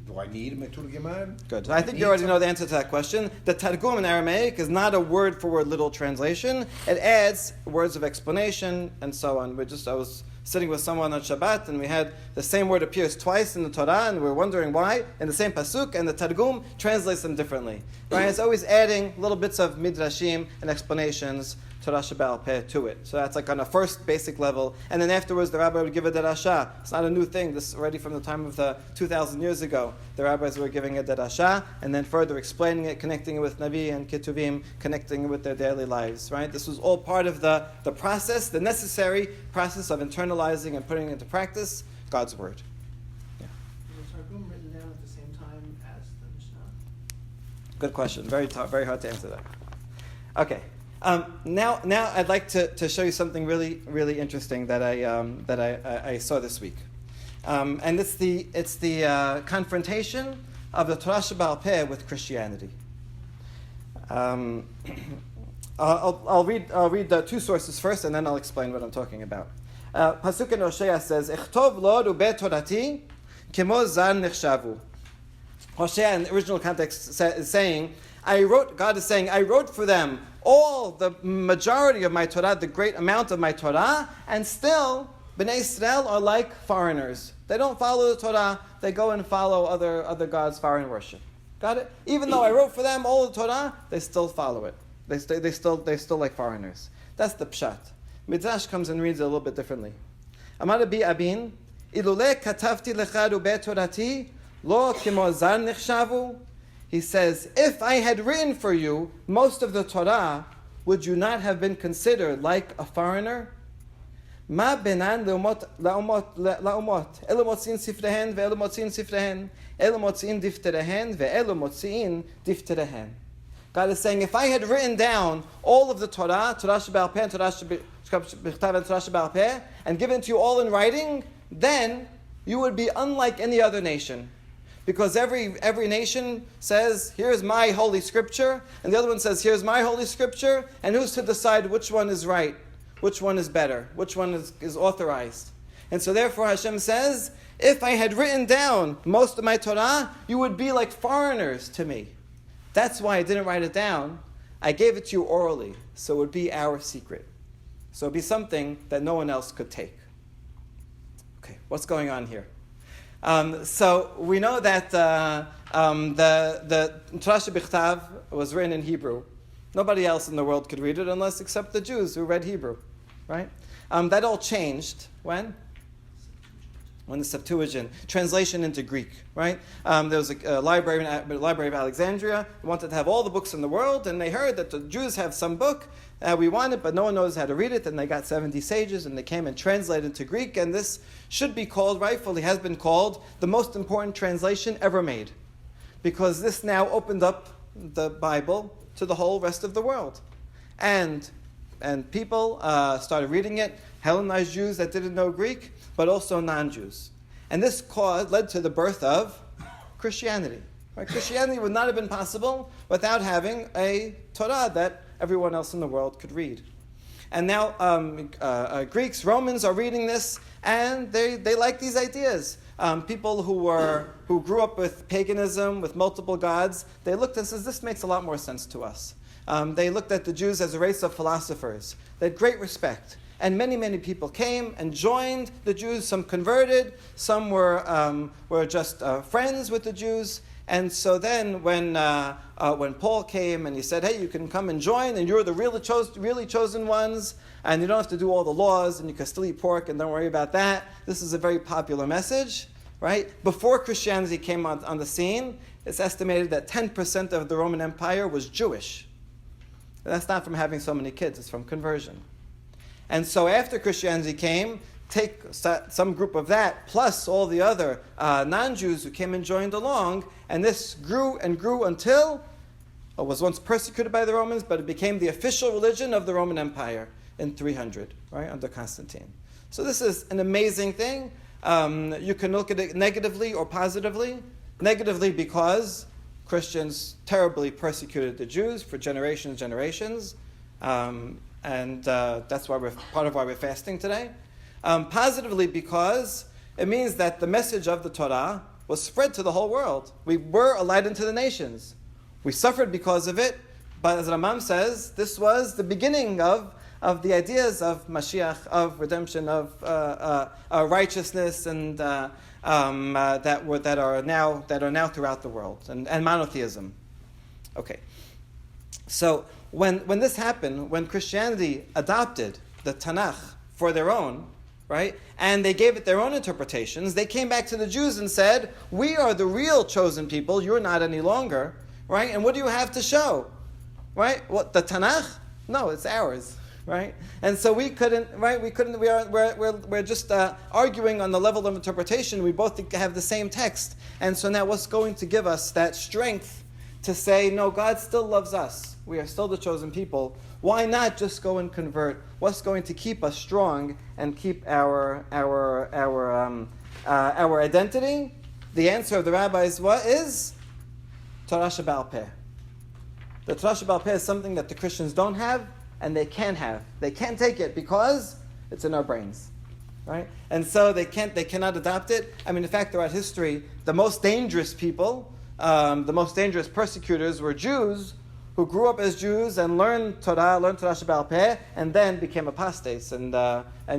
Speaker 5: do I need a Meturgeman?
Speaker 2: Good. So I think you already know the answer to that question. The Targum in Aramaic is not a word-for-word literal translation. It adds words of explanation and so on. I was sitting with someone on Shabbat, and we had the same word appears twice in the Torah, and we were wondering why, in the same pasuk, and the Targum translates them differently. Right? It's always adding little bits of midrashim and explanations, Torah sheba'al peh, to it. So that's like on a first basic level, and then afterwards the rabbi would give a derasha. It's not a new thing. This is already from the time of the 2,000 years ago. The rabbis were giving a derasha, and then further explaining it, connecting it with Navi and Ketuvim, connecting it with their daily lives. Right? This was all part of the process, the necessary process of internalizing and putting into practice God's word. Yeah.
Speaker 8: Was Targum written down at the same time as the Mishnah?
Speaker 2: Good question. Very hard to answer that. Okay. Now I'd like to show you something really, really interesting that I saw this week, and it's the confrontation of the Torah sheba'al peh with Christianity. I'll read the two sources first, and then I'll explain what I'm talking about. Pasuk in Hosea says, "Echtov lo rube torati kemo zar nechshavu." Hosea in the original context is saying, God is saying, I wrote for them all the majority of my Torah, the great amount of my Torah, and still Bnei Israel are like foreigners. They don't follow the Torah, they go and follow other gods' foreign worship. Got it? Even though I wrote for them all the Torah, they still follow it. They still like foreigners. That's the pshat. Midrash comes and reads it a little bit differently. Amar Rabbi Abin, Ilule katavti lecha rube torati, Lo kimo zar nichshavu. He says, if I had written for you most of the Torah, would you not have been considered like a foreigner? Ma benan la'umot elu motziin sifrehen ve'elu motziin sifrehen elu motziin difterehen ve'elu motziin difterehen. God is saying, if I had written down all of the Torah, Torah Sheba'al Peh and Torah Shebechtav and Torah Sheba'al Peh, and given to you all in writing, then you would be unlike any other nation. Because every nation says, here's my holy scripture, and the other one says, here's my holy scripture, and who's to decide which one is right, which one is better, which one is authorized. And so therefore Hashem says, if I had written down most of my Torah, you would be like foreigners to me. That's why I didn't write it down. I gave it to you orally, so it would be our secret. So it would be something that no one else could take. Okay, what's going on here? So we know that the Torah Shebichtav was written in Hebrew. Nobody else in the world could read it unless except the Jews who read Hebrew, right? That all changed when the Septuagint translation into Greek, right? There was a library of Alexandria who wanted to have all the books in the world, and they heard that the Jews have some book we want it, but no one knows how to read it, and they got 70 sages, and they came and translated into Greek, and this should be called, rightfully has been called, the most important translation ever made, because this now opened up the Bible to the whole rest of the world. And people started reading it, Hellenized Jews that didn't know Greek, but also non-Jews. And this led to the birth of Christianity. Right? Christianity would not have been possible without having a Torah that everyone else in the world could read. And now Greeks, Romans are reading this, and they like these ideas. People who grew up with paganism, with multiple gods, they looked and said, this makes a lot more sense to us. They looked at the Jews as a race of philosophers. They had great respect. And many, many people came and joined the Jews. Some converted. Some were just friends with the Jews. And so then when Paul came and he said, hey, you can come and join, and you're the really chosen ones, and you don't have to do all the laws, and you can still eat pork, and don't worry about that. This is a very popular message, right? Before Christianity came on the scene, it's estimated that 10% of the Roman Empire was Jewish. And that's not from having so many kids, it's from conversion. And so after Christianity came, take some group of that, plus all the other non-Jews who came and joined along, and this grew and grew until it was once persecuted by the Romans, but it became the official religion of the Roman Empire in 300, right, under Constantine. So this is an amazing thing. You can look at it negatively or positively. Negatively because Christians terribly persecuted the Jews for generations, and that's why part of why we're fasting today. Positively because it means that the message of the Torah was spread to the whole world. We were a light unto the nations. We suffered because of it, but as Rambam says, this was the beginning of the ideas of Mashiach, of redemption, of righteousness, and that are now throughout the world, and monotheism. Okay, so when this happened, when Christianity adopted the Tanakh for their own, right, and they gave it their own interpretations, they came back to the Jews and said, we are the real chosen people, you're not any longer, right, and what do you have to show, right, what, the Tanakh? No, it's ours, right, and so we're just arguing on the level of interpretation. We both have the same text, and so now what's going to give us that strength to say, no, God still loves us, we are still the chosen people? Why not just go and convert? What's going to keep us strong and keep our identity? The answer of the rabbis is Torah Sheba'al Peh. The Torah Sheba'al Peh is something that the Christians don't have, and they can have. They can't take it because it's in our brains, right? And so they cannot adopt it. I mean, in fact, throughout history, the most dangerous people, the most dangerous persecutors were Jews who grew up as Jews and learned Torah Sheba'al Peh, and then became apostates and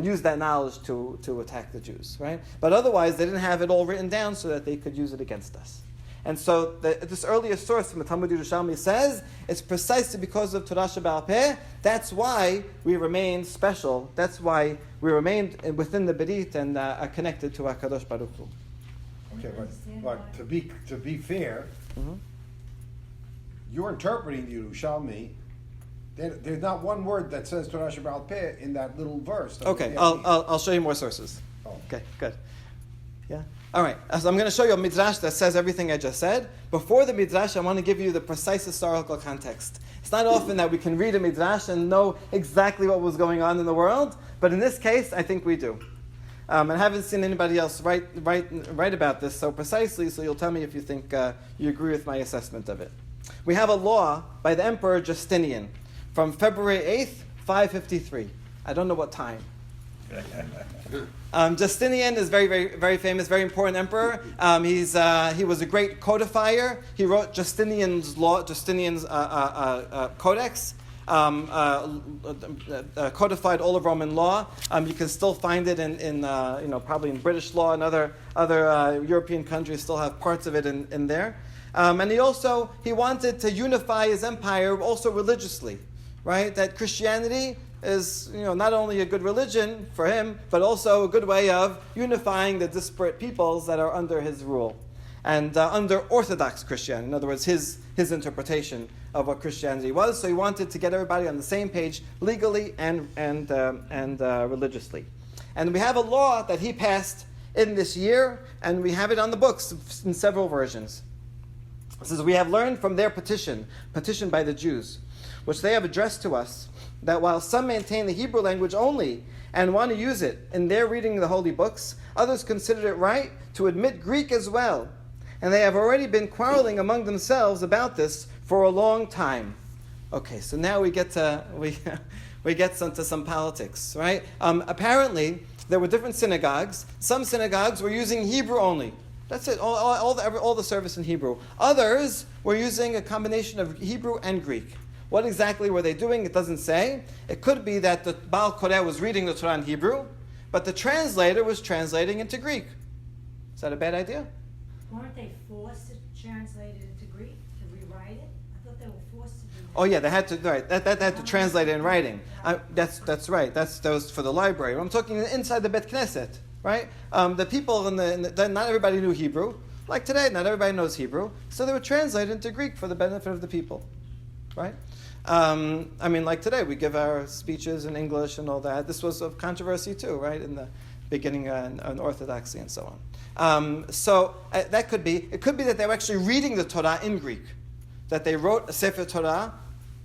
Speaker 2: used that knowledge to attack the Jews, right? But otherwise, they didn't have it all written down so that they could use it against us. And so this earliest source from the Talmud Yerushalmi says it's precisely because of Torah Sheba'al Peh. That's why we remain special. That's why we remain within the Berit and are connected to HaKadosh Baruch Hu.
Speaker 5: Okay, but to be fair,
Speaker 2: Mm-hmm.
Speaker 5: you're interpreting the Yerushalmi. There's not one word that says Torah Shebaal Peh in that little verse.
Speaker 2: Okay, I'll show you more sources.
Speaker 5: Oh.
Speaker 2: Okay, good. Yeah. All right. So I'm going to show you a midrash that says everything I just said. Before the midrash, I want to give you the precise historical context. It's not often that we can read a midrash and know exactly what was going on in the world, but in this case, I think we do. And I haven't seen anybody else write about this so precisely, so you'll tell me if you think you agree with my assessment of it. We have a law by the Emperor Justinian from February 8th, 553. I don't know what time. Justinian is very, very, very famous, very important emperor. He was a great codifier. He wrote Justinian's codex, codified all of Roman law. You can still find it in probably in British law and other European countries still have parts of it in there. And he wanted to unify his empire also religiously, right? That Christianity is not only a good religion for him, but also a good way of unifying the disparate peoples that are under his rule and under Orthodox Christianity. In other words, his interpretation of what Christianity was. So he wanted to get everybody on the same page legally and religiously. And we have a law that he passed in this year, and we have it on the books in several versions. It says, we have learned from their petition by the Jews, which they have addressed to us, that while some maintain the Hebrew language only and want to use it in their reading of the holy books, others consider it right to admit Greek as well. And they have already been quarreling among themselves about this for a long time. Okay, so now we get into some politics, right? Apparently, there were different synagogues. Some synagogues were using Hebrew only. That's it, all the service in Hebrew. Others were using a combination of Hebrew and Greek. What exactly were they doing? It doesn't say. It could be that the Baal Koreh was reading the Torah in Hebrew, but the translator was translating into Greek. Is that a bad idea?
Speaker 11: Weren't they forced to translate it into Greek, to rewrite it? I thought they were forced to do that.
Speaker 2: Oh yeah, they had to. Right, that had to translate it in writing. That's right. That was for the library. I'm talking inside the Bet Knesset, right? The people not everybody knew Hebrew. Like today, not everybody knows Hebrew, so they would translate into Greek for the benefit of the people, right? Like today, we give our speeches in English and all that. This was of controversy too, right? In the beginning in Orthodoxy and so on. That could be. It could be that they were actually reading the Torah in Greek, that they wrote a Sefer Torah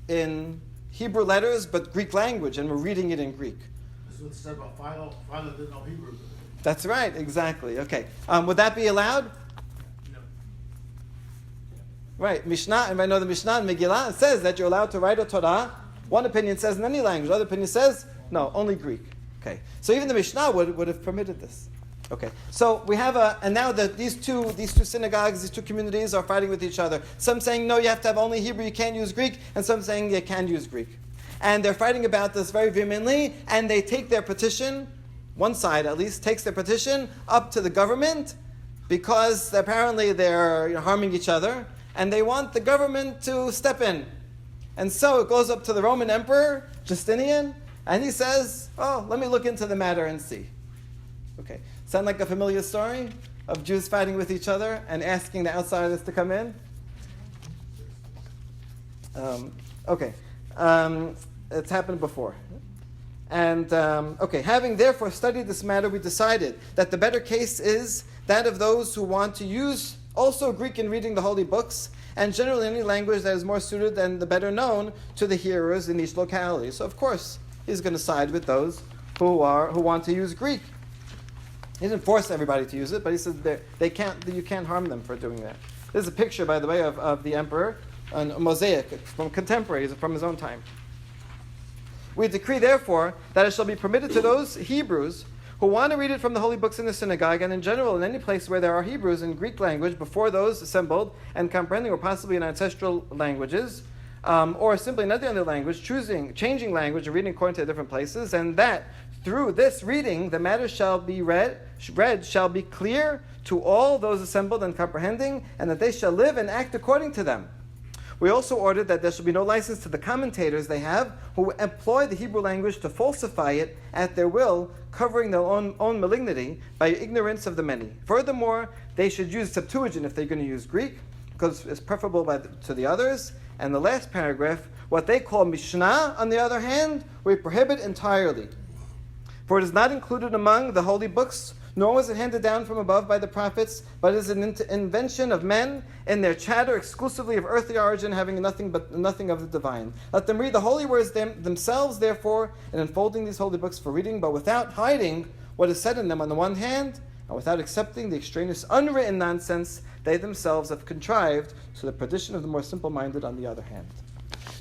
Speaker 2: in Hebrew letters but Greek language and were reading it in Greek.
Speaker 9: This is what it said about Philo. Philo didn't know Hebrew.
Speaker 2: That's right. Exactly. Okay. Would that be allowed? Right, Mishnah, and I know the Mishnah in Megillah, it says that you're allowed to write a Torah. One opinion says in any language, the other opinion says, no, only Greek. Okay, so even the Mishnah would have permitted this. Okay, so we have and now these two synagogues, these two communities are fighting with each other. Some saying, no, you have to have only Hebrew, you can't use Greek, and some saying you can use Greek. And they're fighting about this very vehemently, and they take their petition, one side at least, takes their petition up to the government, because apparently they're harming each other, and they want the government to step in. And so it goes up to the Roman Emperor, Justinian, and he says, oh, let me look into the matter and see. Okay, sound like a familiar story of Jews fighting with each other and asking the outsiders to come in? It's happened before. And, having therefore studied this matter, we decided that the better case is that of those who want to use also Greek in reading the holy books, and generally any language that is more suited and the better known to the hearers in each locality. So of course, he's going to side with those who want to use Greek. He didn't force everybody to use it, but he says you can't harm them for doing that. This is a picture, by the way, of the emperor, a mosaic from contemporaries, from his own time. We decree, therefore, that it shall be permitted to those Hebrews who want to read it from the holy books in the synagogue, and in general in any place where there are Hebrews in Greek language before those assembled and comprehending, or possibly in ancestral languages, or simply another other language, changing language and reading according to different places, and that through this reading the matter shall be read shall be clear to all those assembled and comprehending, and that they shall live and act according to them. We also ordered that there should be no license to the commentators they have who employ the Hebrew language to falsify it at their will, covering their own malignity by ignorance of the many. Furthermore, they should use Septuagint if they're going to use Greek, because it's preferable to the others. And the last paragraph, what they call Mishnah, on the other hand, we prohibit entirely. For it is not included among the holy books, nor was it handed down from above by the prophets, but is an invention of men in their chatter exclusively of earthly origin, having nothing of the divine. Let them read the holy words themselves, therefore, in unfolding these holy books for reading, but without hiding what is said in them on the one hand, and without accepting the extraneous unwritten nonsense they themselves have contrived to the perdition of the more simple-minded on the other hand.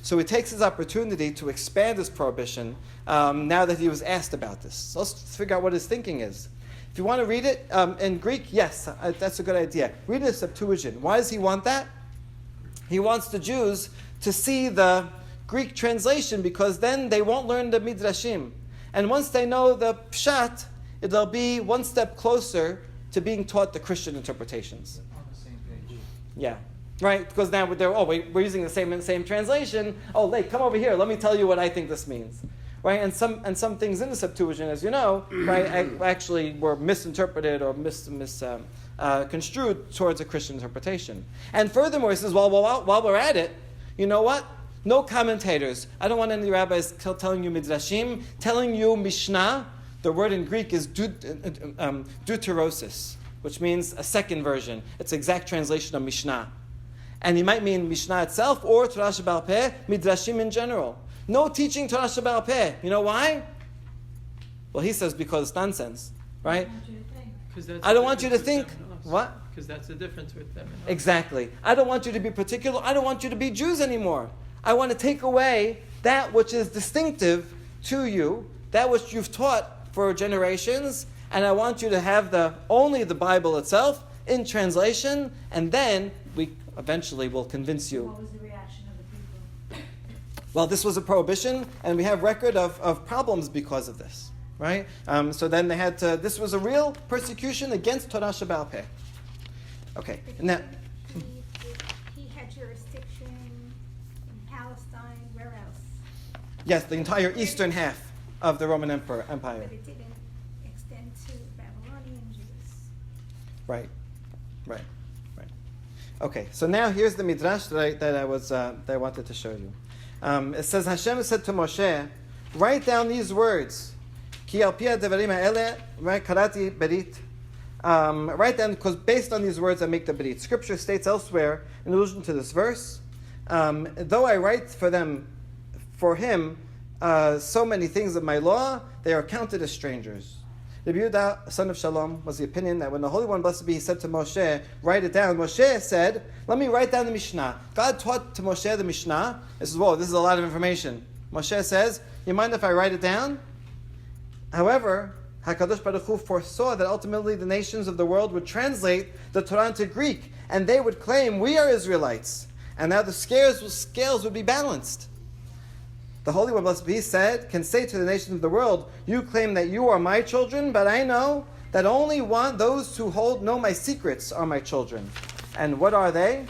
Speaker 2: So he takes his opportunity to expand his prohibition now that he was asked about this. So let's figure out what his thinking is. If you want to read it in Greek, yes, that's a good idea. Read it in Septuagint. Why does he want that? He wants the Jews to see the Greek translation, because then they won't learn the Midrashim. And once they know the Pshat, it'll be one step closer to being taught the Christian interpretations.
Speaker 9: On the same page.
Speaker 2: Yeah. Right? Because now we're using the same translation. Oh, come over here. Let me tell you what I think this means. Right? And some things in the Septuagint, as you know, right, actually were misinterpreted or construed towards a Christian interpretation. And furthermore, he says, while we're at it, you know what? No commentators. I don't want any rabbis telling you Midrashim, telling you Mishnah. The word in Greek is deuterosis, which means a second version. It's the exact translation of Mishnah. And he might mean Mishnah itself or Torah Sheba'al Peh, Midrashim in general. No teaching Torah Sheba'al Peh. You know why? Well, he says because it's nonsense, right? I don't want you to think. What?
Speaker 1: Because that's the difference with them. And us.
Speaker 2: Exactly. I don't want you to be particular. I don't want you to be Jews anymore. I want to take away that which is distinctive to you, that which you've taught for generations, and I want you to have only the Bible itself in translation, and then we eventually will convince you.
Speaker 11: What was the reaction of the people?
Speaker 2: Well, this was a prohibition, and we have record of problems because of this, right? So then they had to. This was a real persecution against Torah Sheba'al Peh. Okay, now.
Speaker 12: He had jurisdiction in Palestine. Where else?
Speaker 2: Yes, the entire eastern half of the Roman Empire.
Speaker 12: But it didn't extend to Babylonian Jews.
Speaker 2: Right. Okay, so now here's the midrash that I wanted to show you. It says, Hashem said to Moshe, write down these words. Ki al pi ha'devarim ha'ele karati berit. Write down, because based on these words I make the berit. Scripture states elsewhere, in allusion to this verse, though I write for him, so many things of my law, they are counted as strangers. Rabbi Yehuda, son of Shalom, was the opinion that when the Holy One, blessed be, he said to Moshe, write it down. Moshe said, let me write down the Mishnah. God taught to Moshe the Mishnah. This is a lot of information. Moshe says, you mind if I write it down? However, HaKadosh Baruch Hu foresaw that ultimately the nations of the world would translate the Torah into Greek, and they would claim, we are Israelites. And now the scales would be balanced. The Holy One, blessed be, said, can say to the nations of the world, you claim that you are my children, but I know that only those who know my secrets are my children. And what are they?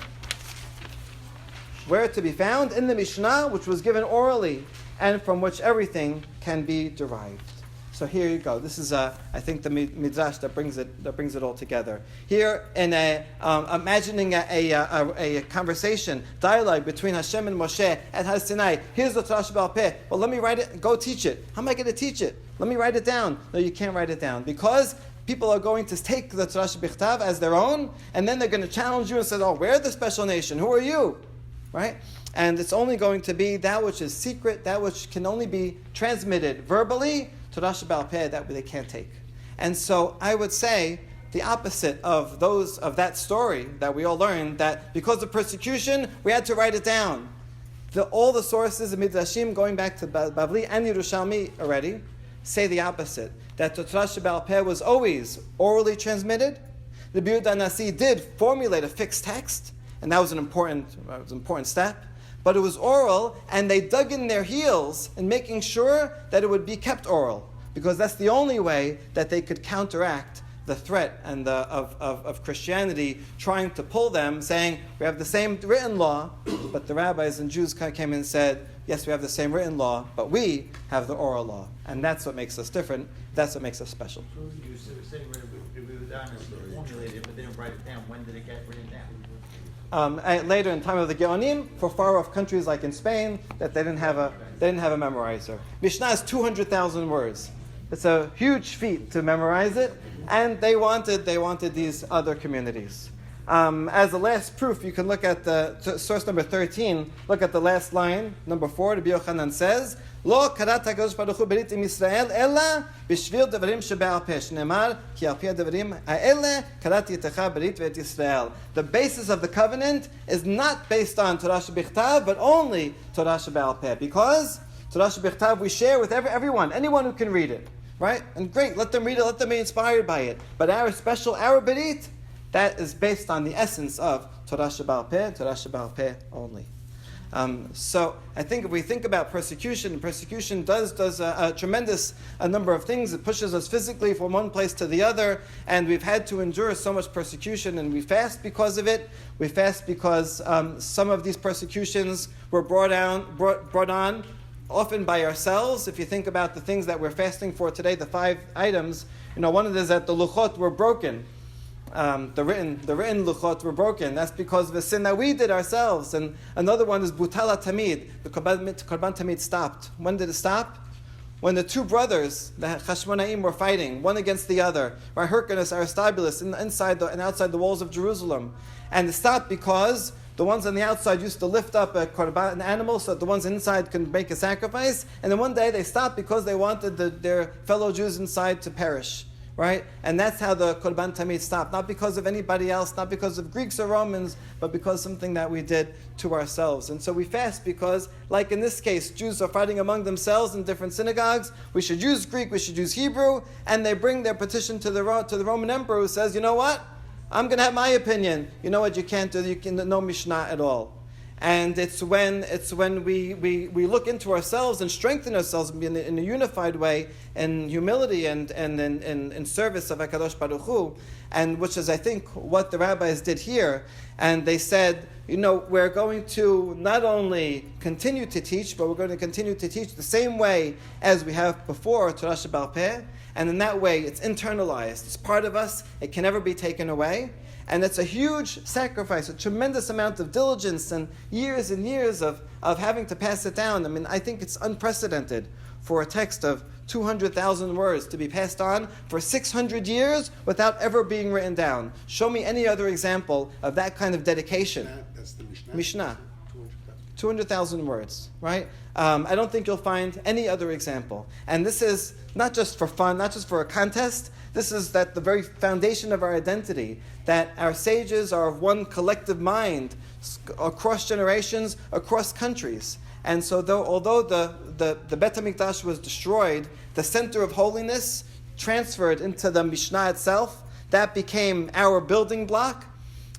Speaker 2: Where to be found? In the Mishnah, which was given orally, and from which everything can be derived. So here you go. This is, I think, the midrash that brings it all together. Here, in imagining a conversation, dialogue between Hashem and Moshe at Har Sinai. Here's the Torah Sheba'al Peh. Well, let me write it. Go teach it. How am I going to teach it? Let me write it down. No, you can't write it down, because people are going to take the Torah Shebichtav as their own, and then they're going to challenge you and say, "Oh, we're the special nation. Who are you?" Right? And it's only going to be that which is secret, that which can only be transmitted verbally. Torah Sheba'al Peh, that they can't take. And so I would say the opposite of that story that we all learned, that because of persecution, we had to write it down. All the sources of Midrashim, going back to Bavli and Yerushalmi already, say the opposite. That the Torah Sheba'al Peh was always orally transmitted. The Rabbi Yehuda Nasi did formulate a fixed text, and that was an important step. But it was oral, and they dug in their heels in making sure that it would be kept oral, because that's the only way that they could counteract the threat and of Christianity trying to pull them, saying, we have the same written law, but the rabbis and Jews came in and said, yes, we have the same written law, but we have the oral law. And that's what makes us different. That's what makes us special.
Speaker 13: So you were saying we were honest, formulated it, but they didn't write it down. When did it get written down?
Speaker 2: Later in time of the Geonim, for far off countries like in Spain, that they didn't have a memorizer. Mishnah is 200,000 words. It's a huge feat to memorize it, and they wanted these other communities. As a last proof, you can look at source number 13. Look at the last line, number 4. Rabbi Yochanan says, "Lo karat HaKadosh Baruch Hu berit im Yisrael ela b'shvil devarim shebe'al peh shneimar ki al pi devarim ha'ele karati etecha berit ve'et Yisrael." The basis of the covenant is not based on Torah shebichtav, but only Torah shebe'al peh, because Torah shebichtav we share with anyone who can read it, right? And great, let them read it, let them be inspired by it. But our berit, that is based on the essence of Torah Shebe'al Peh only. So I think if we think about persecution does a tremendous number of things. It pushes us physically from one place to the other, and we've had to endure so much persecution, and we fast because of it. We fast because some of these persecutions were brought on often by ourselves. If you think about the things that we're fasting for today, the 5 items, one of them is that the luchot were broken. The written luchot were broken. That's because of a sin that we did ourselves. And another one is butala tamid. The korban tamid stopped. When did it stop? When the 2 brothers, the Hashmonaim, were fighting one against the other, right? Hyrcanus, Aristobulus, inside and outside the walls of Jerusalem, and it stopped because the ones on the outside used to lift up an animal so that the ones inside could make a sacrifice. And then one day they stopped because they wanted their fellow Jews inside to perish. Right? And that's how the Korban Tamid stopped. Not because of anybody else, not because of Greeks or Romans, but because something that we did to ourselves. And so we fast because, like in this case, Jews are fighting among themselves in different synagogues. We should use Greek, we should use Hebrew, and they bring their petition to the Roman emperor, who says, you know what? I'm going to have my opinion. You know what? You can't do. You can no Mishnah at all. And it's when we look into ourselves and strengthen ourselves in a unified way, in humility and in service of HaKadosh Baruch Hu, and which is, I think, what the rabbis did here. And they said, we're going to not only continue to teach, but we're going to continue to teach the same way as we have before, Torah Shebe'al Peh, and in that way it's internalized. It's part of us. It can never be taken away. And it's a huge sacrifice, a tremendous amount of diligence and years of having to pass it down. I mean, I think it's unprecedented for a text of 200,000 words to be passed on for 600 years without ever being written down. Show me any other example of that kind of dedication.
Speaker 5: That's the Mishnah.
Speaker 2: Mishnah. 200,000 words, right? I don't think you'll find any other example. And this is not just for fun, not just for a contest. This is that the very foundation of our identity, that our sages are of one collective mind across generations, across countries. And so although the Bet HaMikdash was destroyed, the center of holiness transferred into the Mishnah itself. That became our building block.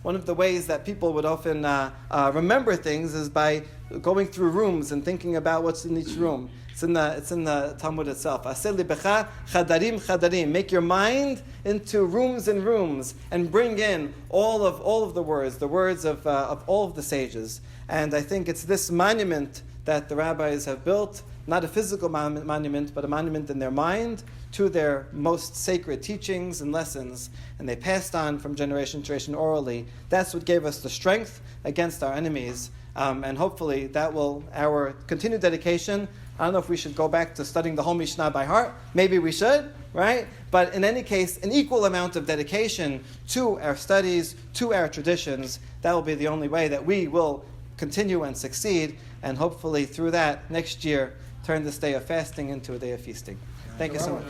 Speaker 2: One of the ways that people would often remember things is by going through rooms and thinking about what's in each room. It's in the Talmud itself. Aseh libecha chadarim chadarim. Make your mind into rooms and rooms, and bring in all of the words of all of the sages. And I think it's this monument that the rabbis have built, not a physical monument, but a monument in their mind to their most sacred teachings and lessons, and they passed on from generation to generation orally. That's what gave us the strength against our enemies, and hopefully that will, our continued dedication. I don't know if we should go back to studying the whole Mishnah by heart. Maybe we should, right? But in any case, an equal amount of dedication to our studies, to our traditions. That will be the only way that we will continue and succeed, and hopefully through that, next year, turn this day of fasting into a day of feasting. Thank you so much.